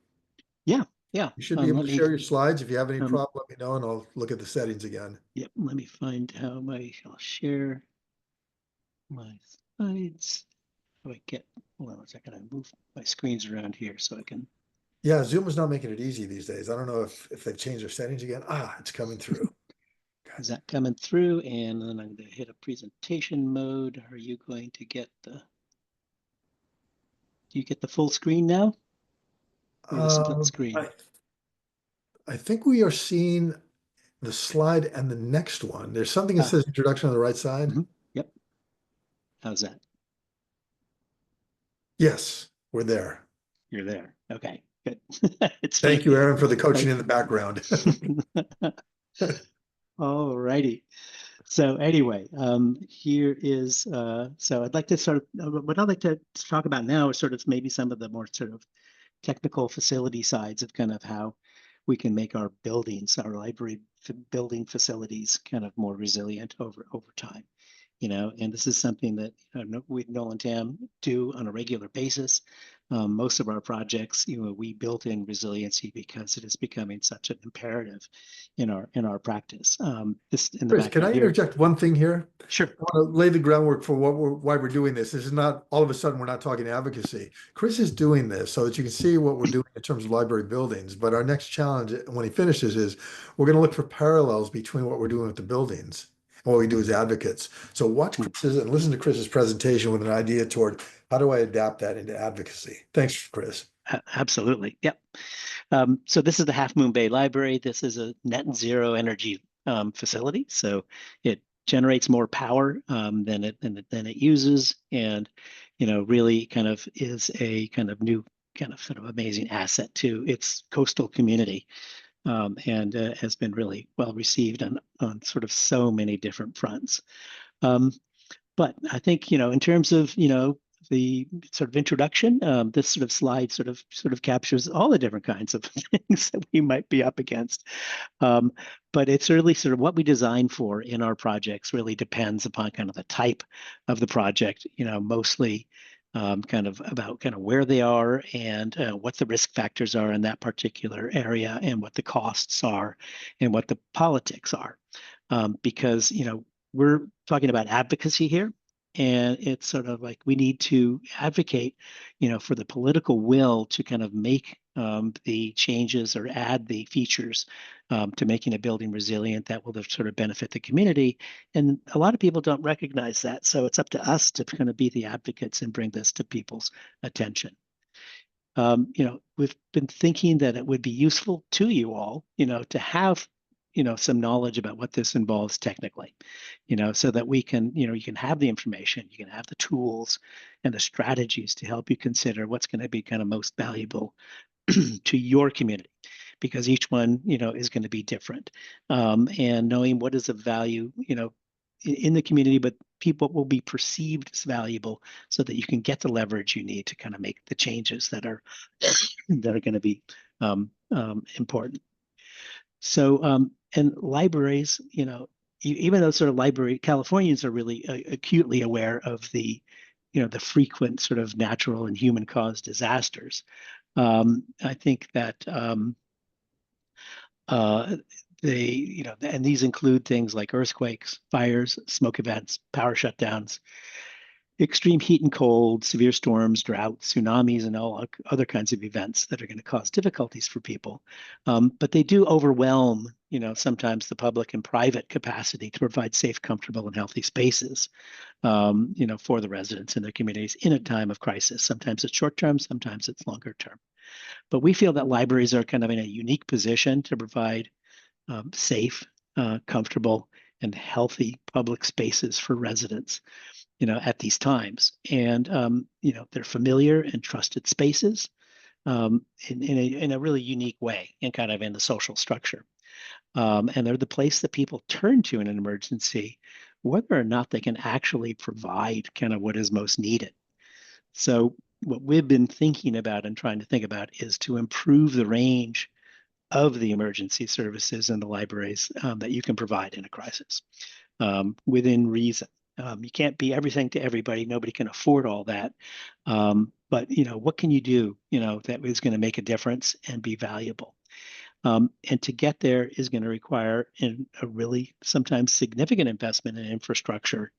Yeah. You should be able to share your slides. If you have any problem, let me know and I'll look at the settings again. Yep. Let me find how I'll share my slides. How I get, hold on a second. I move my screens around here so I can. Yeah, Zoom is not making it easy these days. I don't know if they've changed their settings again. It's coming through. Is that coming through? And then I'm going to hit a presentation mode. Are you going to get do you get the full screen now? Or the split screen? I think we are seeing the slide and the next one. There's something that says introduction on the right side. Yep. How's that? Yes, we're there. You're there. Okay, good. Thank you, Aaron, for the coaching in the background. All righty. So anyway, here is, so I'd like to sort of, what I'd like to talk about now is sort of maybe some of the more sort of technical facility sides of kind of how we can make our buildings, our library building facilities kind of more resilient over time. And this is something that we, Noll and Tam, do on a regular basis. Most of our projects, we built in resiliency because it is becoming such an imperative in our practice. Chris, can I interject one thing here? Sure. I want to lay the groundwork for why we're doing this. This is not all of a sudden we're not talking advocacy. Chris is doing this so that you can see what we're doing in terms of library buildings. But our next challenge when he finishes is we're going to look for parallels between what we're doing with the buildings and what we do as advocates. So watch Chris's and listen to Chris's presentation with an idea toward how do I adapt that into advocacy. Thanks, Chris. Absolutely. Yep. So this is the Half Moon Bay Library. This is a net zero energy facility. So it generates more power than it uses, and really kind of is a kind of new kind of sort of amazing asset to its coastal community. And has been really well received on sort of so many different fronts. But I think, in terms of, the sort of introduction, this sort of slide sort of captures all the different kinds of things that we might be up against. But it's really sort of what we design for in our projects really depends upon kind of the type of the project, mostly kind of about kind of where they are and what the risk factors are in that particular area and what the costs are and what the politics are. Because, we're talking about advocacy here. And it's sort of like we need to advocate, for the political will to kind of make the changes or add the features to making a building resilient that will sort of benefit the community. And a lot of people don't recognize that. So it's up to us to kind of be the advocates and bring this to people's attention. We've been thinking that it would be useful to you all, to have some knowledge about what this involves technically, so that we can, you can have the information, you can have the tools and the strategies to help you consider what's going to be kind of most valuable to your community, because each one, is going to be different. And knowing what is of value, in the community, but people will be perceived as valuable so that you can get the leverage you need to kind of make the changes that are going to be important. So, and libraries, even though sort of library Californians are really acutely aware of the, the frequent sort of natural and human-caused disasters. I think that they, and these include things like earthquakes, fires, smoke events, power shutdowns, extreme heat and cold, severe storms, droughts, tsunamis, and all other kinds of events that are going to cause difficulties for people. But they do overwhelm, sometimes the public and private capacity to provide safe, comfortable, and healthy spaces, for the residents in their communities in a time of crisis. Sometimes it's short term, sometimes it's longer term. But we feel that libraries are kind of in a unique position to provide safe, comfortable, and healthy public spaces for residents, at these times. And, they're familiar and trusted spaces in a really unique way and kind of in the social structure. And they're the place that people turn to in an emergency, whether or not they can actually provide kind of what is most needed. So what we've been thinking about and trying to think about is to improve the range of the emergency services in the libraries that you can provide in a crisis within reason. You can't be everything to everybody. Nobody can afford all that. But, what can you do, that is going to make a difference and be valuable? And to get there is going to require a really sometimes significant investment in infrastructure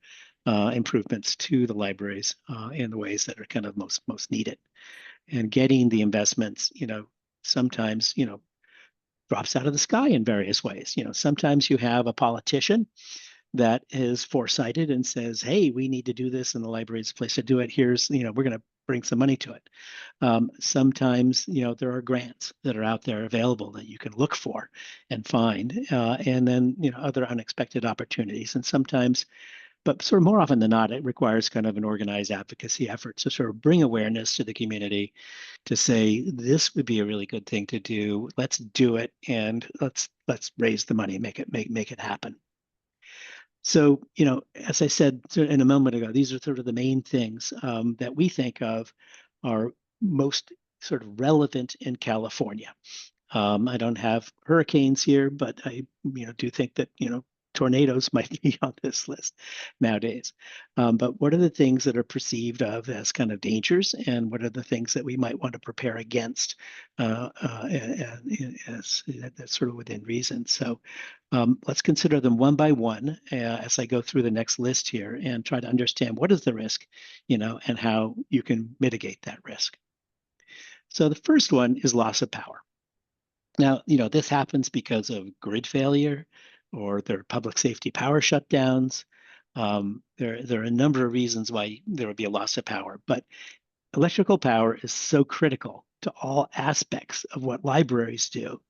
improvements to the libraries in the ways that are kind of most needed. And getting the investments, sometimes, drops out of the sky in various ways. Sometimes you have a politician that is foresighted and says, hey, we need to do this and the library is a place to do it. Here's, we're going to bring some money to it. Sometimes, there are grants that are out there available that you can look for and find, and then, other unexpected opportunities. And sometimes, but sort of more often than not, it requires kind of an organized advocacy effort to sort of bring awareness to the community to say, this would be a really good thing to do. Let's do it. And let's raise the money, make it happen. So, as I said in a moment ago, these are sort of the main things that we think of are most sort of relevant in California. I don't have hurricanes here, but I, do think that, tornadoes might be on this list nowadays. But what are the things that are perceived of as kind of dangers, and what are the things that we might want to prepare against as that's sort of within reason? So let's consider them one by one as I go through the next list here and try to understand what is the risk, and how you can mitigate that risk. So the first one is loss of power. Now, this happens because of grid failure, or there are public safety power shutdowns. There are a number of reasons why there would be a loss of power, but electrical power is so critical to all aspects of what libraries do,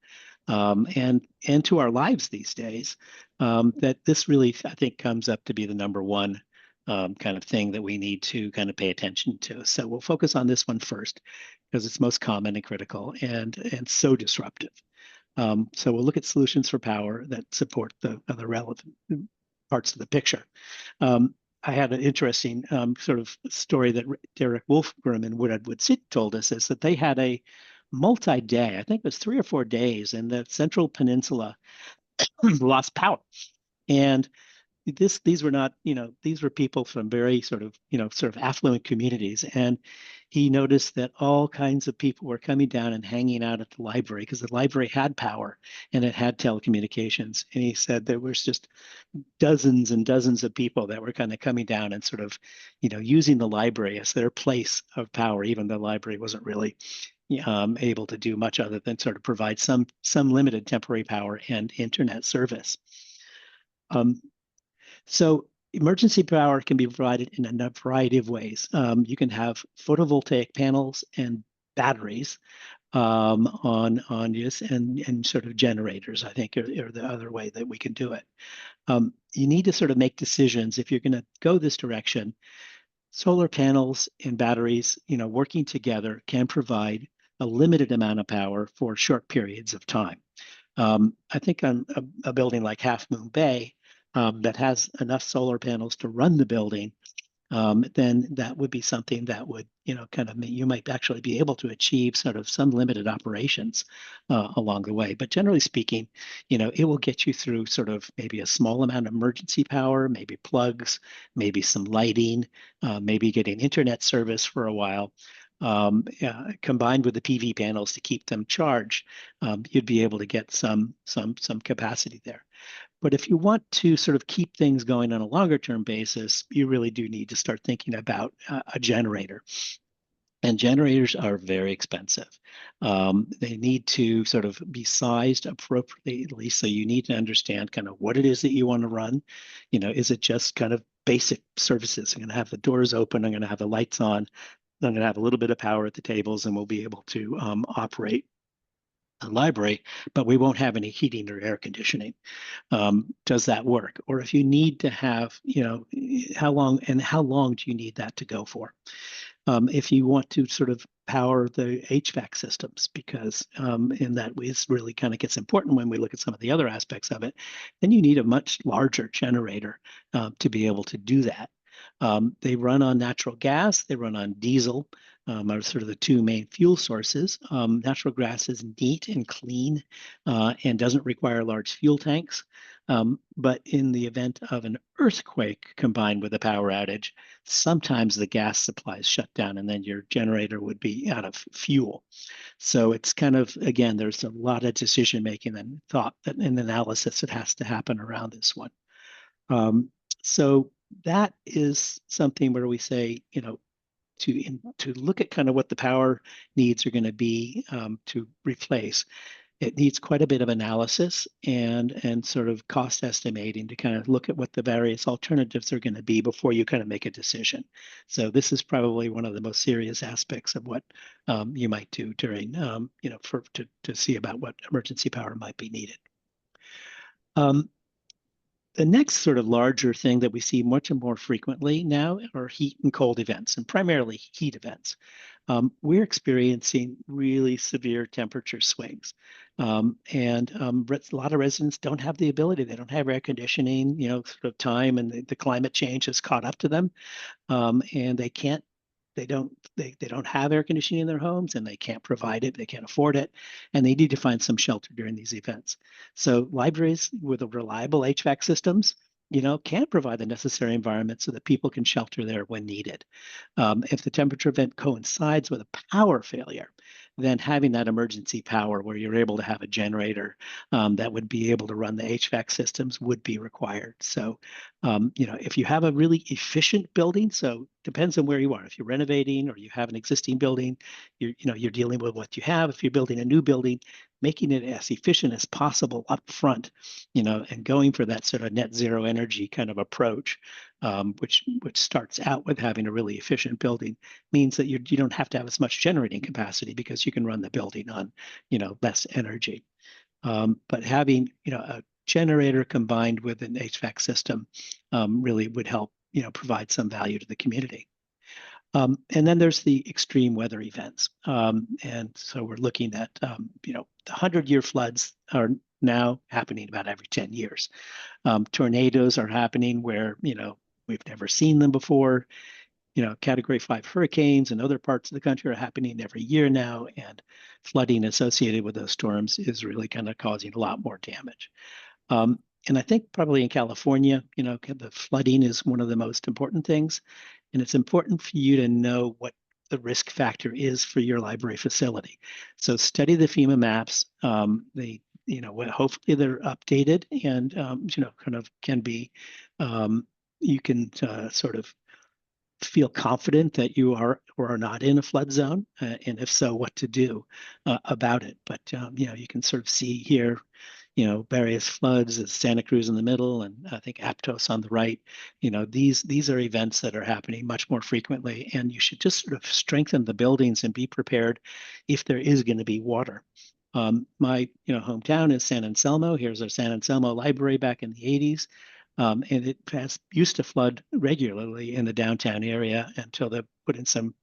and to our lives these days, that this really, I think, comes up to be the number one kind of thing that we need to kind of pay attention to. So we'll focus on this one first because it's most common and critical and so disruptive. So we'll look at solutions for power that support the other relevant parts of the picture. I had an interesting sort of story that Derek Wolfgram in Woodwood City told us, is that they had a multi-day, I think it was 3 or 4 days, in the Central Peninsula lost power. And these were not, these were people from very sort of affluent communities. And he noticed that all kinds of people were coming down and hanging out at the library because the library had power and it had telecommunications. And he said there was just dozens and dozens of people that were kind of coming down and sort of, using the library as their place of power, even though the library wasn't really able to do much other than sort of provide some limited temporary power and internet service. So emergency power can be provided in a variety of ways. You can have photovoltaic panels and batteries on this, and sort of generators, I think, are the other way that we can do it. You need to sort of make decisions if you're going to go this direction. Solar panels and batteries, working together can provide a limited amount of power for short periods of time. I think on a building like Half Moon Bay that has enough solar panels to run the building, then that would be something that would, you might actually be able to achieve sort of some limited operations along the way. But generally speaking, it will get you through sort of maybe a small amount of emergency power, maybe plugs, maybe some lighting, maybe getting internet service for a while. Combined with the PV panels to keep them charged, you'd be able to get some capacity there. But if you want to sort of keep things going on a longer term basis, you really do need to start thinking about a generator. And generators are very expensive. They need to sort of be sized appropriately. So you need to understand kind of what it is that you want to run. Is it just kind of basic services? I'm going to have the doors open. I'm going to have the lights on. I'm going to have a little bit of power at the tables, and we'll be able to operate the library, but we won't have any heating or air conditioning. Does that work? Or if you need to have, how long do you need that to go for? If you want to sort of power the HVAC systems, because in that way, it really kind of gets important when we look at some of the other aspects of it, then you need a much larger generator to be able to do that. They run on natural gas, they run on diesel, are sort of the two main fuel sources. Natural gas is neat and clean and doesn't require large fuel tanks. But in the event of an earthquake combined with a power outage, sometimes the gas supply is shut down and then your generator would be out of fuel. So it's kind of, again, there's a lot of decision making and thought and analysis that has to happen around this one. So that is something where we say, to look at kind of what the power needs are going to be to replace. It needs quite a bit of analysis and sort of cost estimating to kind of look at what the various alternatives are going to be before you kind of make a decision. So this is probably one of the most serious aspects of what you might do during, to see about what emergency power might be needed. The next sort of larger thing that we see much more frequently now are heat and cold events, and primarily heat events. We're experiencing really severe temperature swings. And a lot of residents don't have the ability. They don't have air conditioning, sort of time, and the climate change has caught up to them. And they don't have air conditioning in their homes, and they can't provide it, they can't afford it, and they need to find some shelter during these events. So libraries with reliable HVAC systems, can provide the necessary environment so that people can shelter there when needed. If the temperature event coincides with a power failure, then having that emergency power where you're able to have a generator that would be able to run the HVAC systems would be required. So, if you have a really efficient building, so depends on where you are. If you're renovating or you have an existing building, you're dealing with what you have. If you're building a new building, making it as efficient as possible up front, and going for that sort of net zero energy kind of approach, which starts out with having a really efficient building, means that you don't have to have as much generating capacity because you can run the building on, less energy. But having, a generator combined with an HVAC system really would help, provide some value to the community. And then there's the extreme weather events. And so we're looking at, the 100-year floods are now happening about every 10 years. Tornadoes are happening where, we've never seen them before. Category 5 hurricanes in other parts of the country are happening every year now, and flooding associated with those storms is really kind of causing a lot more damage. And I think probably in California, the flooding is one of the most important things. And it's important for you to know what the risk factor is for your library facility. So study the FEMA maps. Hopefully they're updated and, kind of can be, you can sort of feel confident that you are or are not in a flood zone, and if so, what to do about it. But you can sort of see here, various floods, Santa Cruz in the middle, and I think Aptos on the right. These are events that are happening much more frequently, and you should just sort of strengthen the buildings and be prepared if there is going to be water. My hometown is San Anselmo. Here's our San Anselmo library back in the 80s. And it used to flood regularly in the downtown area until they put in some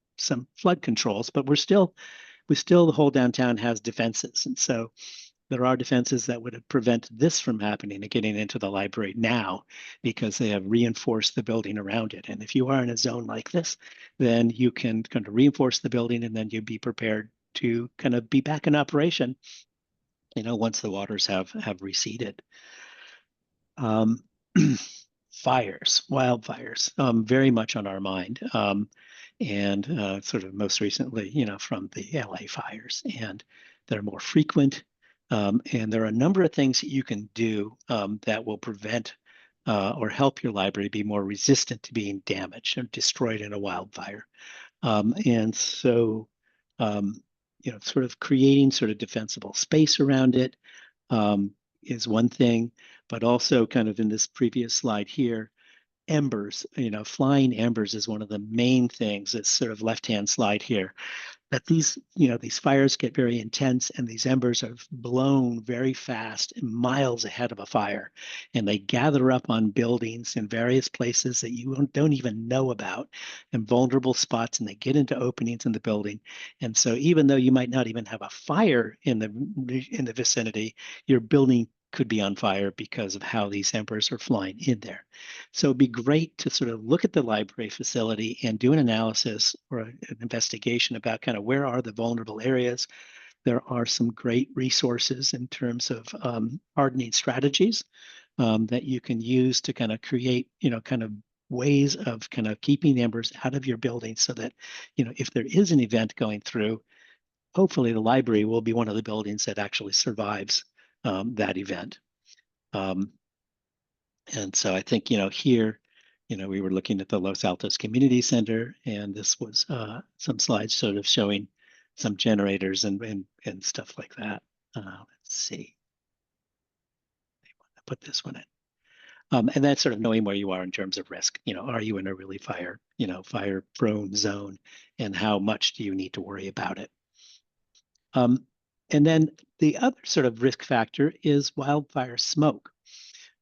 flood controls. But the whole downtown has defenses, and so there are defenses that would prevent this from happening and getting into the library now, because they have reinforced the building around it. And if you are in a zone like this, then you can kind of reinforce the building, and then you'd be prepared to kind of be back in operation, once the waters have receded. Wildfires, very much on our mind, and sort of most recently, from the LA fires, and they're more frequent, and there are a number of things that you can do that will prevent or help your library be more resistant to being damaged or destroyed in a wildfire. And so, sort of creating sort of defensible space around it is one thing, but also kind of in this previous slide here, embers, flying embers is one of the main things. It's sort of left-hand slide here, that these fires get very intense, and these embers are blown very fast and miles ahead of a fire, and they gather up on buildings in various places that you don't even know about, and vulnerable spots, and they get into openings in the building. And so even though you might not even have a fire in the vicinity, your building could be on fire because of how these embers are flying in there. So it'd be great to sort of look at the library facility and do an analysis or an investigation about kind of where are the vulnerable areas. There are some great resources in terms of hardening strategies that you can use to kind of create, kind of ways of kind of keeping the embers out of your building, so that, if there is an event going through, hopefully the library will be one of the buildings that actually survives that event. And so I think, here, we were looking at the Los Altos Community Center, and this was some slides sort of showing some generators and stuff like that. Let's see. I want to put this one in. And that's sort of knowing where you are in terms of risk. Are you in a really fire-prone zone, and how much do you need to worry about it? And then the other sort of risk factor is wildfire smoke.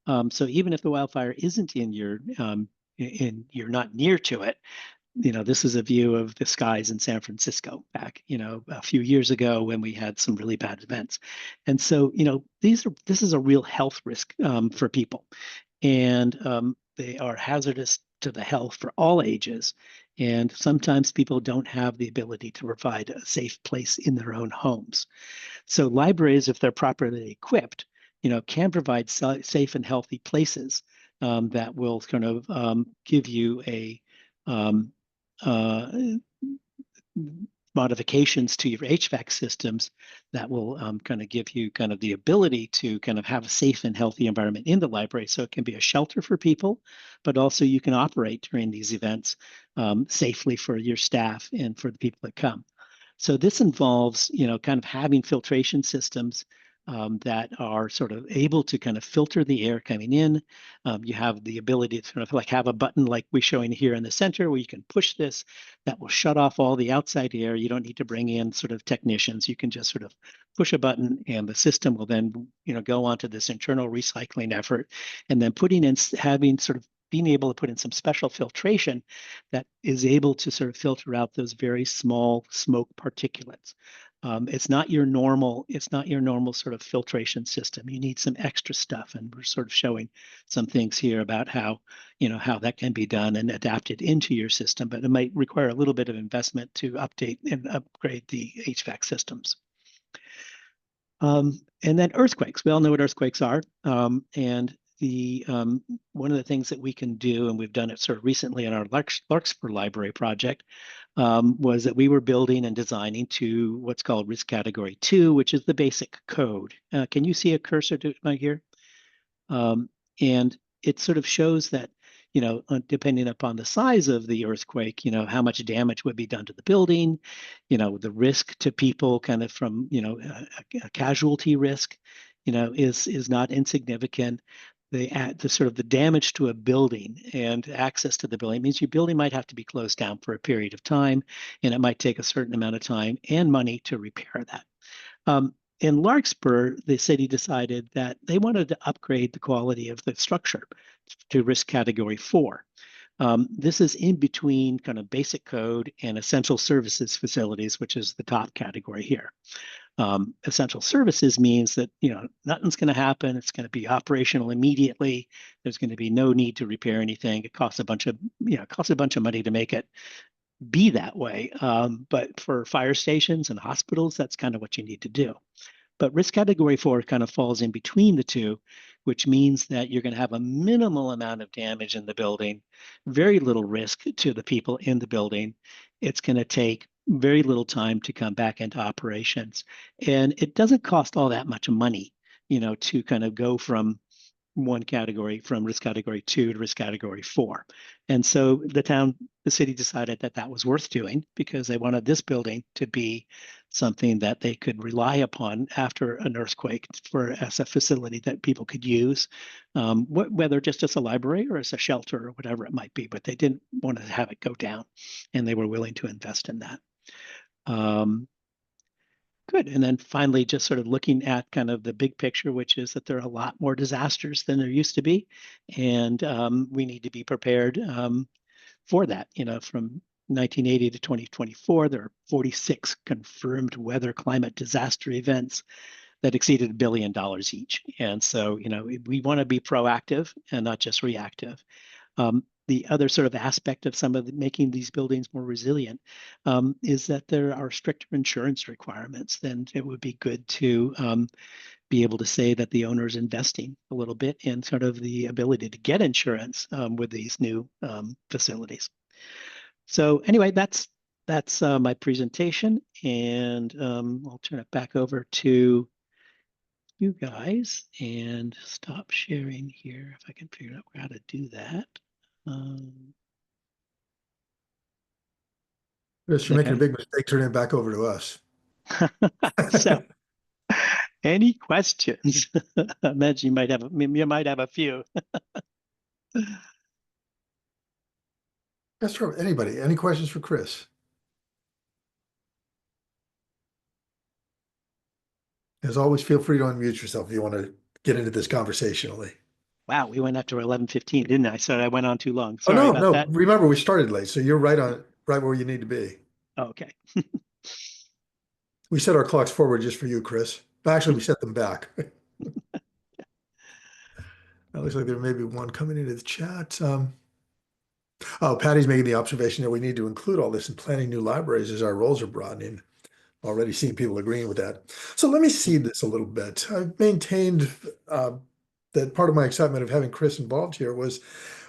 So even if the wildfire isn't in you're not near to it, this is a view of the skies in San Francisco back, a few years ago when we had some really bad events. And so, this is a real health risk for people, and they are hazardous to the health for all ages. And sometimes people don't have the ability to provide a safe place in their own homes. So libraries, if they're properly equipped, can provide safe and healthy places that will kind of give you a modifications to your HVAC systems that will kind of give you kind of the ability to kind of have a safe and healthy environment in the library. So it can be a shelter for people, but also you can operate during these events safely for your staff and for the people that come. So this involves, kind of having filtration systems that are sort of able to kind of filter the air coming in. You have the ability to sort of like have a button like we're showing here in the center, where you can push this, that will shut off all the outside air. You don't need to bring in sort of technicians. You can just sort of push a button, and the system will then, go onto this internal recycling effort, and then being able to put in some special filtration that is able to sort of filter out those very small smoke particulates. It's not your normal sort of filtration system. You need some extra stuff, and we're sort of showing some things here about how that can be done and adapted into your system, but it might require a little bit of investment to update and upgrade the HVAC systems. And then earthquakes. We all know what earthquakes are, and one of the things that we can do, and we've done it sort of recently in our Larkspur Library project, was that we were building and designing to what's called risk category 2, which is the basic code. Can you see a cursor to my here? And it sort of shows that, depending upon the size of the earthquake, how much damage would be done to the building, the risk to people kind of from, a casualty risk, is not insignificant. The sort of the damage to a building and access to the building means your building might have to be closed down for a period of time, and it might take a certain amount of time and money to repair that. In Larkspur, the city decided that they wanted to upgrade the quality of the structure to risk category 4. This is in between kind of basic code and essential services facilities, which is the top category here. Essential services means that, nothing's going to happen. It's going to be operational immediately. There's going to be no need to repair anything. It costs a bunch of money to make it be that way. But for fire stations and hospitals, that's kind of what you need to do. But risk category 4 kind of falls in between the two, which means that you're going to have a minimal amount of damage in the building, very little risk to the people in the building. It's going to take very little time to come back into operations. And it doesn't cost all that much money, to kind of go from one category, from risk category 2 to risk category 4. And so the city decided that that was worth doing because they wanted this building to be something that they could rely upon after an earthquake as a facility that people could use, whether just as a library or as a shelter or whatever it might be, but they didn't want to have it go down, and they were willing to invest in that. Good. And then finally, just sort of looking at kind of the big picture, which is that there are a lot more disasters than there used to be. And we need to be prepared for that. From 1980 to 2024, there are 46 confirmed weather climate disaster events that exceeded $1 billion each. And so, we want to be proactive and not just reactive. The other sort of aspect of some of making these buildings more resilient is that there are stricter insurance requirements. Then it would be good to be able to say that the owner is investing a little bit in sort of the ability to get insurance with these new facilities. So anyway, that's my presentation, and I'll turn it back over to you guys and stop sharing here if I can figure out how to do that. Chris, you're making a big mistake turning it back over to us. So, any questions? I imagine you might have a few. That's true. Anybody, any questions for Chris? As always, feel free to unmute yourself if you want to get into this conversationally. Wow, we went up to 11:15, didn't I? So I went on too long. Sorry about that. Remember, we started late, so you're right where you need to be. Okay. We set our clocks forward just for you, Chris. Actually, we set them back. It looks like there may be one coming into the chat. Patty's making the observation that we need to include all this in planning new libraries as our roles are broadening. Already seeing people agreeing with that. So let me seed this a little bit. I've maintained that part of my excitement of having Chris involved here was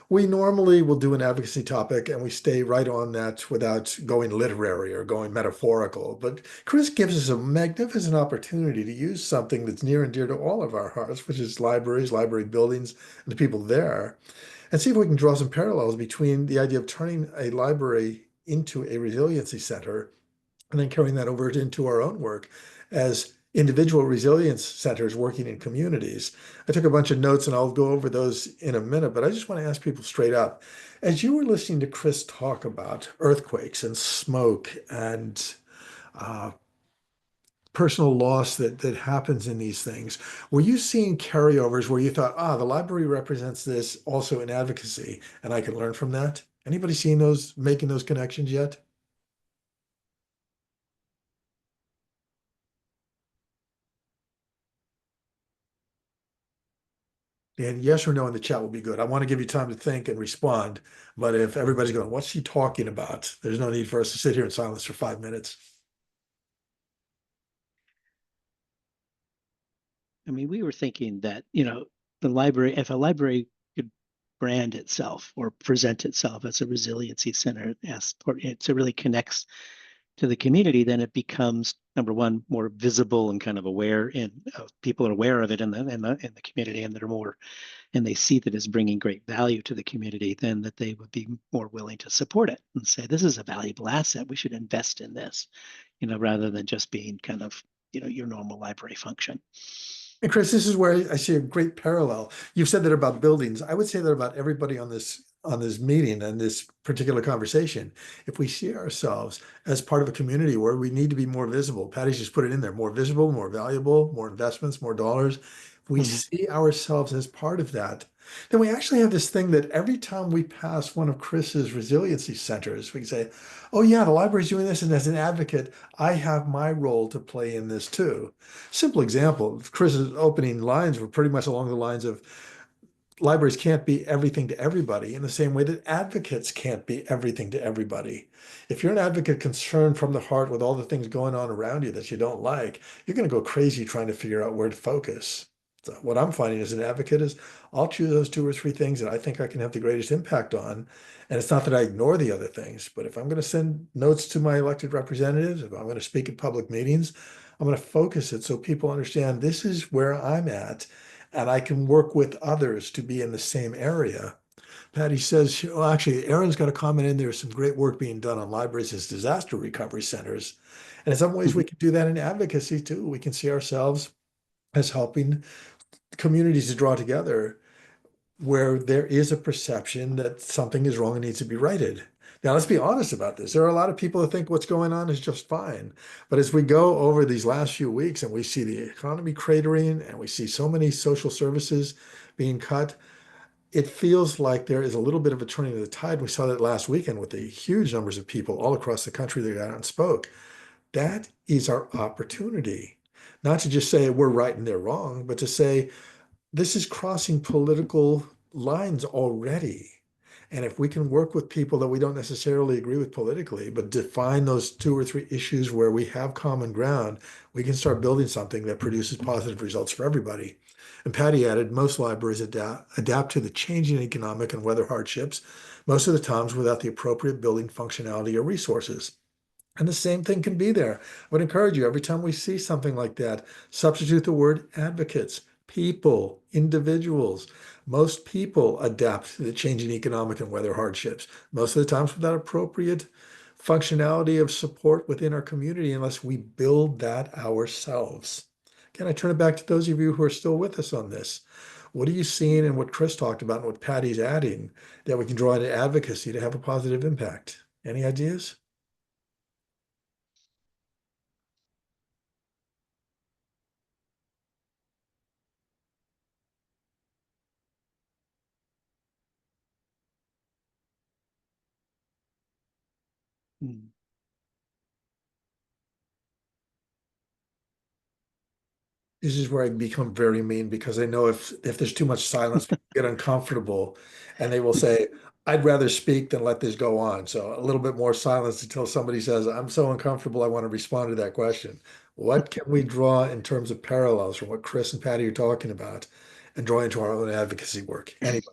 we normally will do an advocacy topic and we stay right on that without going literary or going metaphorical. But Chris gives us a magnificent opportunity to use something that's near and dear to all of our hearts, which is libraries, library buildings, and the people there, and see if we can draw some parallels between the idea of turning a library into a resiliency center and then carrying that over into our own work as individual resilience centers working in communities. I took a bunch of notes and I'll go over those in a minute, but I just want to ask people straight up. As you were listening to Chris talk about earthquakes and smoke and personal loss that happens in these things, were you seeing carryovers where you thought, the library represents this also in advocacy and I can learn from that? Anybody seeing those, making those connections yet? And yes or no in the chat will be good. I want to give you time to think and respond. But if everybody's going, what's she talking about? There's no need for us to sit here in silence for 5 minutes. I mean, we were thinking that, the library, if a library could brand itself or present itself as a resiliency center, it really connects to the community, then it becomes, number one, more visible and kind of aware, and people are aware of it in the community, and they're more, and they see that it's bringing great value to the community, then that they would be more willing to support it and say, this is a valuable asset, we should invest in this, rather than just being kind of, your normal library function. And Chris, this is where I see a great parallel. You've said that about buildings. I would say that about everybody on this meeting and this particular conversation. If we see ourselves as part of a community where we need to be more visible, Patty's just put it in there, more visible, more valuable, more investments, more dollars. If we see ourselves as part of that, then we actually have this thing that every time we pass one of Chris's resiliency centers, we can say, oh yeah, the library's doing this, and as an advocate, I have my role to play in this too. Simple example, Chris's opening lines were pretty much along the lines of libraries can't be everything to everybody in the same way that advocates can't be everything to everybody. If you're an advocate concerned from the heart with all the things going on around you that you don't like, you're going to go crazy trying to figure out where to focus. So what I'm finding as an advocate is I'll choose those 2 or 3 things that I think I can have the greatest impact on. And it's not that I ignore the other things, but if I'm going to send notes to my elected representatives, if I'm going to speak at public meetings, I'm going to focus it so people understand this is where I'm at, and I can work with others to be in the same area. Patty says, well, actually, Aaron's got a comment in there, some great work being done on libraries as disaster recovery centers. And in some ways, we can do that in advocacy too. We can see ourselves as helping communities to draw together where there is a perception that something is wrong and needs to be righted. Now, let's be honest about this. There are a lot of people that think what's going on is just fine. But as we go over these last few weeks and we see the economy cratering and we see so many social services being cut, it feels like there is a little bit of a turning of the tide. We saw that last weekend with the huge numbers of people all across the country that got out and spoke. That is our opportunity, not to just say we're right and they're wrong, but to say this is crossing political lines already. And if we can work with people that we don't necessarily agree with politically, but define those 2 or 3 issues where we have common ground, we can start building something that produces positive results for everybody. And Patty added, most libraries adapt to the changing economic and weather hardships, most of the times without the appropriate building functionality or resources. And the same thing can be there. I would encourage you, every time we see something like that, substitute the word advocates, people, individuals. Most people adapt to the changing economic and weather hardships, most of the times without appropriate functionality of support within our community unless we build that ourselves. Can I turn it back to those of you who are still with us on this? What are you seeing in what Chris talked about and what Patty's adding that we can draw into advocacy to have a positive impact? Any ideas? Mm. This is where I become very mean because I know if there's too much silence, people get uncomfortable and they will say, I'd rather speak than let this go on. So a little bit more silence until somebody says, I'm so uncomfortable, I want to respond to that question. What can we draw in terms of parallels from what Chris and Patty are talking about and draw into our own advocacy work? Anybody?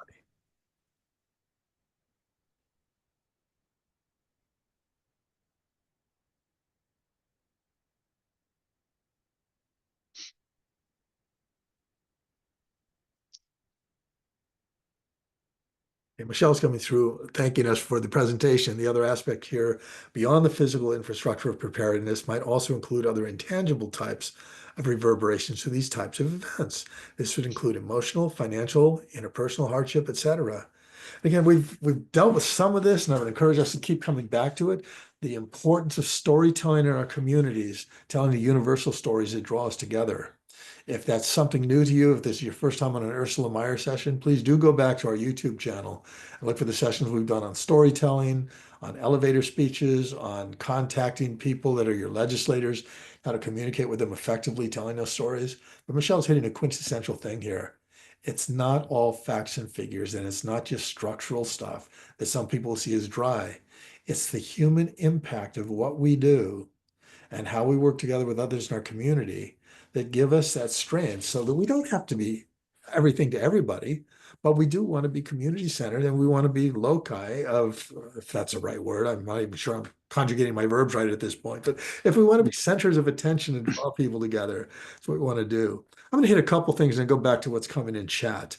Okay, Michelle's coming through, thanking us for the presentation. The other aspect here, beyond the physical infrastructure of preparedness, might also include other intangible types of reverberations to these types of events. This would include emotional, financial, interpersonal hardship, etc. Again, we've dealt with some of this, and I would encourage us to keep coming back to it. The importance of storytelling in our communities, telling the universal stories that draw us together. If that's something new to you, if this is your first time on an Ursula Meyer session, please do go back to our YouTube channel and look for the sessions we've done on storytelling, on elevator speeches, on contacting people that are your legislators, how to communicate with them effectively, telling those stories. But Michelle's hitting a quintessential thing here. It's not all facts and figures, and it's not just structural stuff that some people see as dry. It's the human impact of what we do and how we work together with others in our community that give us that strength so that we don't have to be everything to everybody, but we do want to be community centered, and we want to be loci of, if that's the right word, I'm not even sure I'm conjugating my verbs right at this point, but if we want to be centers of attention and draw people together, that's what we want to do. I'm going to hit a couple things and go back to what's coming in chat.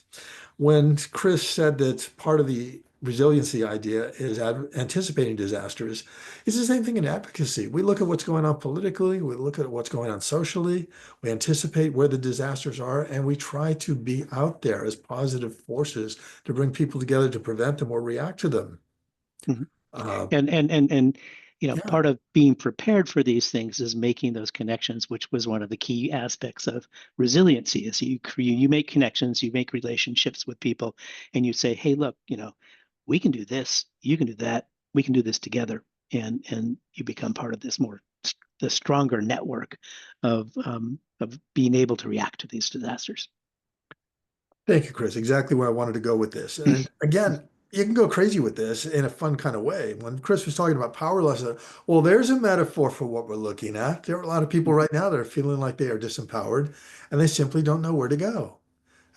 When Chris said that part of the resiliency idea is anticipating disasters, it's the same thing in advocacy. We look at what's going on politically, we look at what's going on socially, we anticipate where the disasters are, and we try to be out there as positive forces to bring people together to prevent them or react to them. Mhm. Uh, And yeah, part of being prepared for these things is making those connections, which was one of the key aspects of resiliency. Is you make connections, you make relationships with people, and you say, hey, look, we can do this, you can do that, we can do this together, and you become part of this the stronger network of being able to react to these disasters. thank you, Chris. Exactly where I wanted to go with this. And again, you can go crazy with this in a fun kind of way. When Chris was talking about powerlessness, well, there's a metaphor for what we're looking at. There are a lot of people right now that are feeling like they are disempowered and they simply don't know where to go.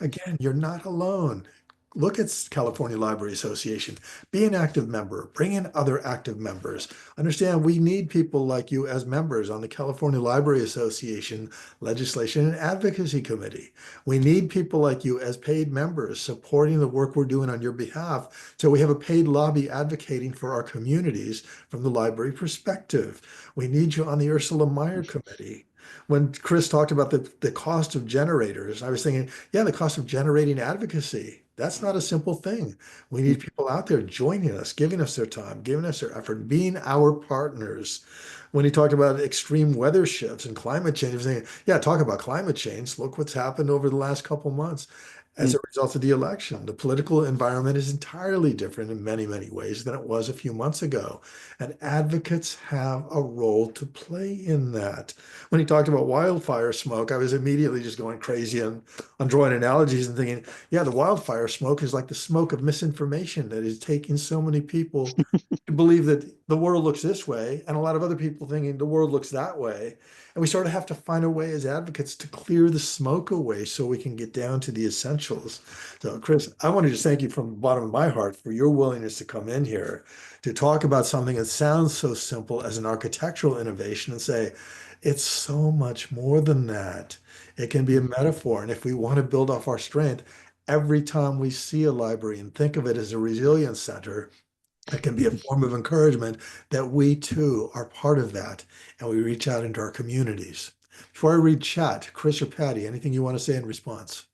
Again, you're not alone. Look at California Library Association. Be an active member. Bring in other active members. Understand we need people like you as members on the California Library Association Legislation and Advocacy Committee. We need people like you as paid members supporting the work we're doing on your behalf. So we have a paid lobby advocating for our communities from the library perspective. We need you on the Ursula Meyer Committee. When Chris talked about the cost of generators, I was thinking, yeah, the cost of generating advocacy. That's not a simple thing. We need people out there joining us, giving us their time, giving us their effort, being our partners. When he talked about extreme weather shifts and climate change, I was thinking, yeah, talk about climate change. Look what's happened over the last couple months as a result of the election. The political environment is entirely different in many, many ways than it was a few months ago. And advocates have a role to play in that. When he talked about wildfire smoke, I was immediately just going crazy and I'm drawing analogies and thinking, yeah, the wildfire smoke is like the smoke of misinformation that is taking so many people to believe that the world looks this way, and a lot of other people thinking the world looks that way. And we sort of have to find a way as advocates to clear the smoke away so we can get down to the essentials. So, Chris, I want to just thank you from the bottom of my heart for your willingness to come in here to talk about something that sounds so simple as an architectural innovation and say, it's so much more than that. It can be a metaphor. And if we want to build off our strength, every time we see a library and think of it as a resilience center, it can be a form of encouragement that we too are part of that and we reach out into our communities. Before I read chat, Chris or Patty, anything you want to say in response?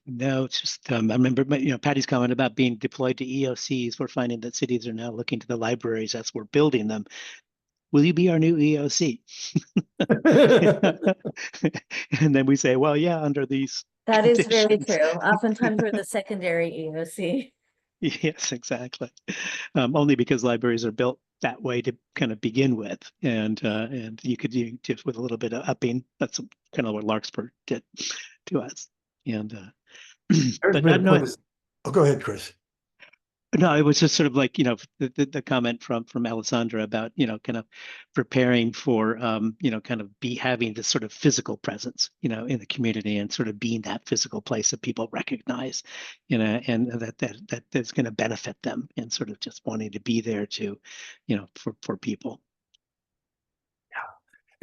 No, it's just I remember Patty's comment about being deployed to EOCs. We're finding that cities are now looking to the libraries as we're building them. Will you be our new EOC? And then we say, well, yeah, under these That is very conditions. true. Oftentimes we're the secondary EOC. Yes, exactly. Only because libraries are built that way to kind of begin with, and you could do just with a little bit of upping. That's kind of what Larkspur did to us. And but no, Oh, go ahead, Chris. no, it was just sort of like the comment from Alessandra about kind of preparing for kind of having this sort of physical presence in the community and sort of being that physical place that people recognize and that's going to benefit them and sort of just wanting to be there to for people.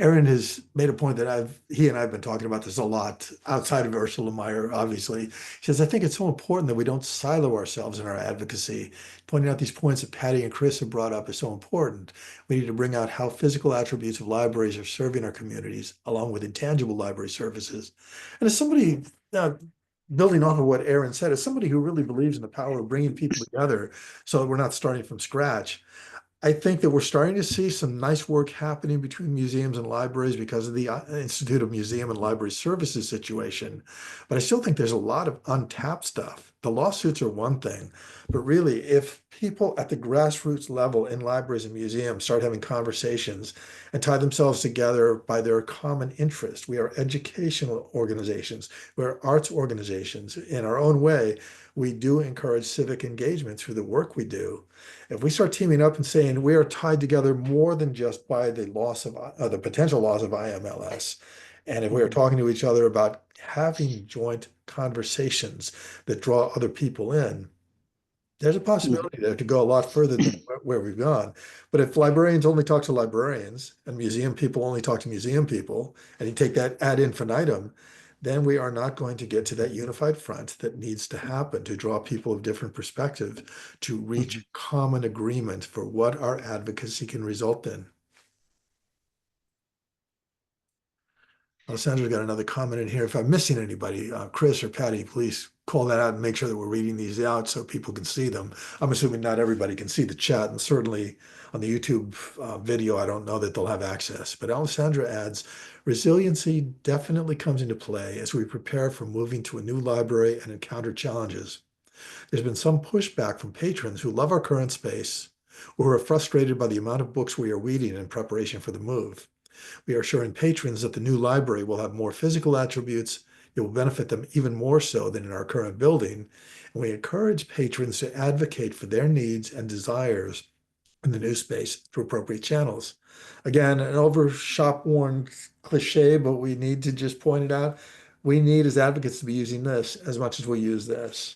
Aaron has made a point that he and I have been talking about this a lot outside of Ursula Meyer, obviously. He says, I think it's so important that we don't silo ourselves in our advocacy. Pointing out these points that Patty and Chris have brought up is so important. We need to bring out how physical attributes of libraries are serving our communities, along with intangible library services. And as somebody, building off of what Aaron said, as somebody who really believes in the power of bringing people together so that we're not starting from scratch, I think that we're starting to see some nice work happening between museums and libraries because of the Institute of Museum and Library Services situation. But I still think there's a lot of untapped stuff. The lawsuits are one thing, but really, if people at the grassroots level in libraries and museums start having conversations and tie themselves together by their common interest, we are educational organizations, we're arts organizations. In our own way, we do encourage civic engagement through the work we do. If we start teaming up and saying we are tied together more than just by the loss of the potential loss of IMLS, and if we are talking to each other about having joint conversations that draw other people in, there's a possibility there to go a lot further than where we've gone. But if librarians only talk to librarians and museum people only talk to museum people, and you take that ad infinitum, then we are not going to get to that unified front that needs to happen to draw people of different perspective to reach common agreement for what our advocacy can result in. Alessandra's got another comment in here. If I'm missing anybody, Chris or Patty, please call that out and make sure that we're reading these out so people can see them. I'm assuming not everybody can see the chat, and certainly on the YouTube video, I don't know that they'll have access. But Alessandra adds, resiliency definitely comes into play as we prepare for moving to a new library and encounter challenges. There's been some pushback from patrons who love our current space or who are frustrated by the amount of books we are reading in preparation for the move. We are assuring patrons that the new library will have more physical attributes. It will benefit them even more so than in our current building. And we encourage patrons to advocate for their needs and desires in the new space through appropriate channels. Again, an over shop-worn cliche, but we need to just point it out. We need as advocates to be using this as much as we use this.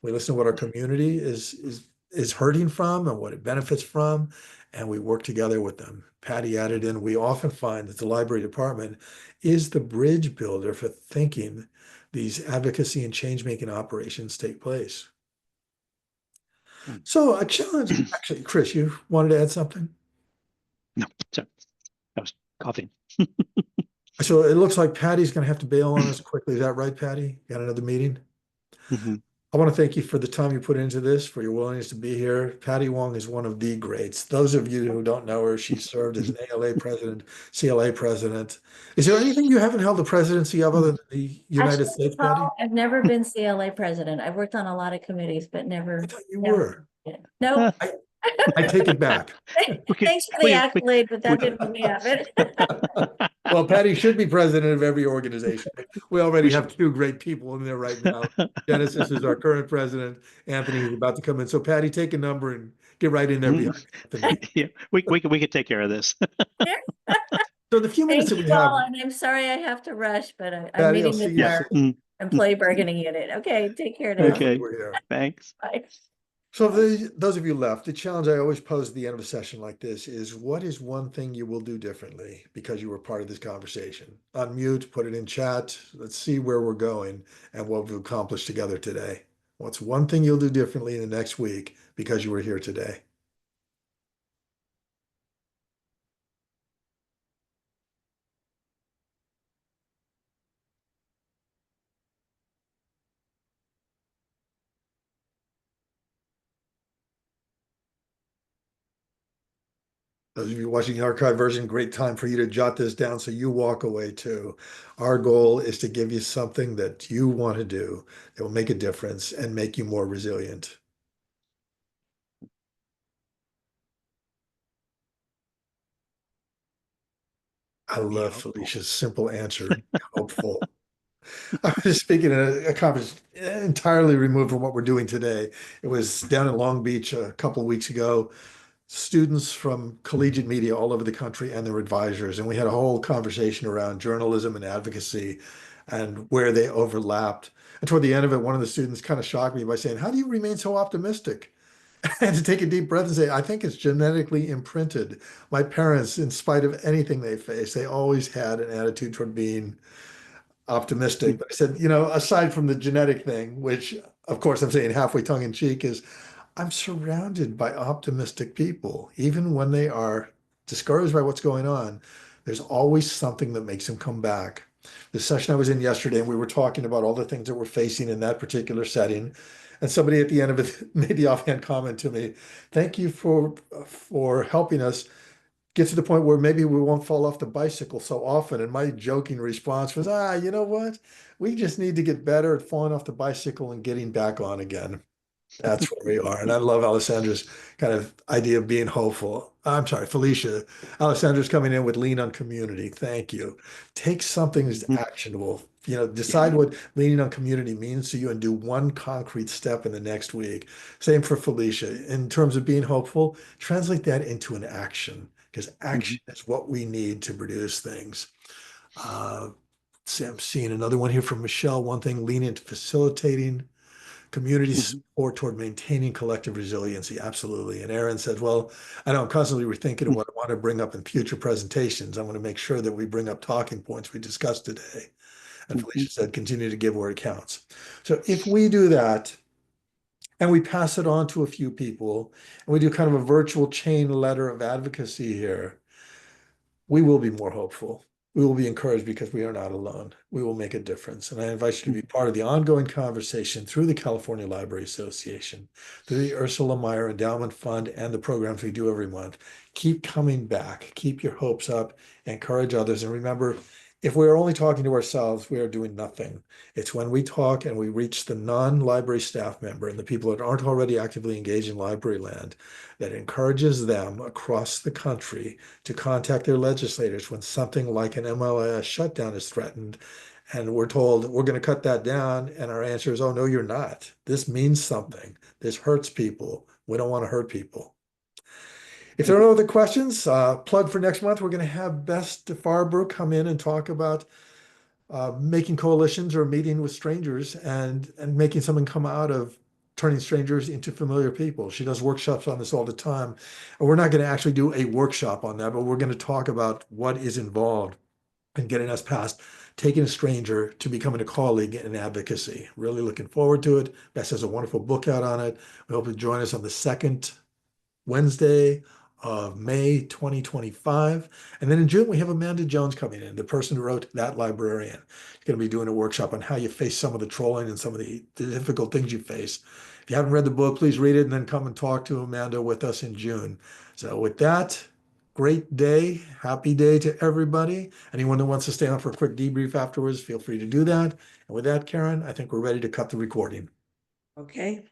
We listen to what our community is hurting from and what it benefits from, and we work together with them. Patty added in, we often find that the library department is the bridge builder for thinking these advocacy and change-making operations take place. So a challenge, actually, Chris, you wanted to add something? No, sorry. I was coughing. So it looks like Patty's going to have to bail on us quickly. Is that right, Patty? Got another meeting? I want to thank you for the time you put into this, for your willingness to be here. Patty Wong is one of the greats. Those of you who don't know her, she served as an ALA president, CLA president. Is there anything you haven't held the presidency of other than the United States, Patty? I've never been CLA president. I've worked on a lot of committees, but never. I thought you never were. No. I take it back. Thanks for the accolade, but that didn't make me have it. Well, Patty should be president of every organization. We already have two great people in there right now. Genesis is our current president. Anthony is about to come in. So Patty, take a number and get right in there behind Anthony. Yeah, we could take care of this. So the few minutes that we have, And I'm sorry I have to rush, but I'm Patty, I'll meeting see with you our soon. employee bargaining unit. Okay, take care now. Okay. We're here. Thanks. Bye. So those of you left, the challenge I always pose at the end of a session like this is, what is one thing you will do differently because you were part of this conversation? Unmute, put it in chat. Let's see where we're going and what we've accomplished together today. What's one thing you'll do differently in the next week because you were here today? Those of you watching the archive version, great time for you to jot this down so you walk away too. Our goal is to give you something that you want to do that will make a difference and make you more resilient. I love Felicia's simple answer, hopeful. I was speaking at a conference entirely removed from what we're doing today. It was down in Long Beach a couple of weeks ago. Students from collegiate media all over the country and their advisors. And we had a whole conversation around journalism and advocacy and where they overlapped. And toward the end of it, one of the students kind of shocked me by saying, "How do you remain so optimistic?" And to take a deep breath and say, "I think it's genetically imprinted. My parents, in spite of anything they faced, they always had an attitude toward being optimistic." But I said, aside from the genetic thing, which of course I'm saying halfway tongue in cheek, is I'm surrounded by optimistic people. Even when they are discouraged by what's going on, there's always something that makes them come back. The session I was in yesterday, and we were talking about all the things that we're facing in that particular setting. And somebody at the end of it made the offhand comment to me, "Thank you for helping us get to the point where maybe we won't fall off the bicycle so often. And my joking response was, you know what? We just need to get better at falling off the bicycle and getting back on again. That's where we are. And I love Alessandra's kind of idea of being hopeful. I'm sorry, Felicia. Alessandra's coming in with lean on community. Thank you. Take something that's actionable. Decide what leaning on community means to you and do one concrete step in the next week. Same for Felicia. In terms of being hopeful, translate that into an action, because action is what we need to produce things. See, I'm seeing another one here from Michelle. One thing, lean into facilitating. Community support toward maintaining collective resiliency. Absolutely. And Aaron said, well, I know I'm constantly rethinking of what I want to bring up in future presentations. I want to make sure that we bring up talking points we discussed today. And Felicia said, continue to give where it counts. So if we do that and we pass it on to a few people and we do kind of a virtual chain letter of advocacy here, we will be more hopeful. We will be encouraged because we are not alone. We will make a difference. And I invite you to be part of the ongoing conversation through the California Library Association, through the Ursula Meyer Endowment Fund, and the programs we do every month. Keep coming back. Keep your hopes up. Encourage others. And remember, if we are only talking to ourselves, we are doing nothing. It's when we talk and we reach the non-library staff member and the people that aren't already actively engaged in library land that encourages them across the country to contact their legislators when something like an MLIS shutdown is threatened. And we're told we're going to cut that down. And our answer is, oh, no, you're not. This means something. This hurts people. We don't want to hurt people. If there are no other questions, plug for next month, we're going to have Bess DeFarber come in and talk about making coalitions or meeting with strangers and making something come out of turning strangers into familiar people. She does workshops on this all the time. And we're not going to actually do a workshop on that, but we're going to talk about what is involved in getting us past taking a stranger to becoming a colleague in advocacy. Really looking forward to it. Bess has a wonderful book out on it. We hope to join us on the second Wednesday of May 2025. And then in June, we have Amanda Jones coming in, the person who wrote That Librarian. She's going to be doing a workshop on how you face some of the trolling and some of the difficult things you face. If you haven't read the book, please read it and then come and talk to Amanda with us in June. So with that, great day, happy day to everybody. Anyone who wants to stay on for a quick debrief afterwards, feel free to do that. And with that, Karen, I think we're ready to cut the recording. Okay.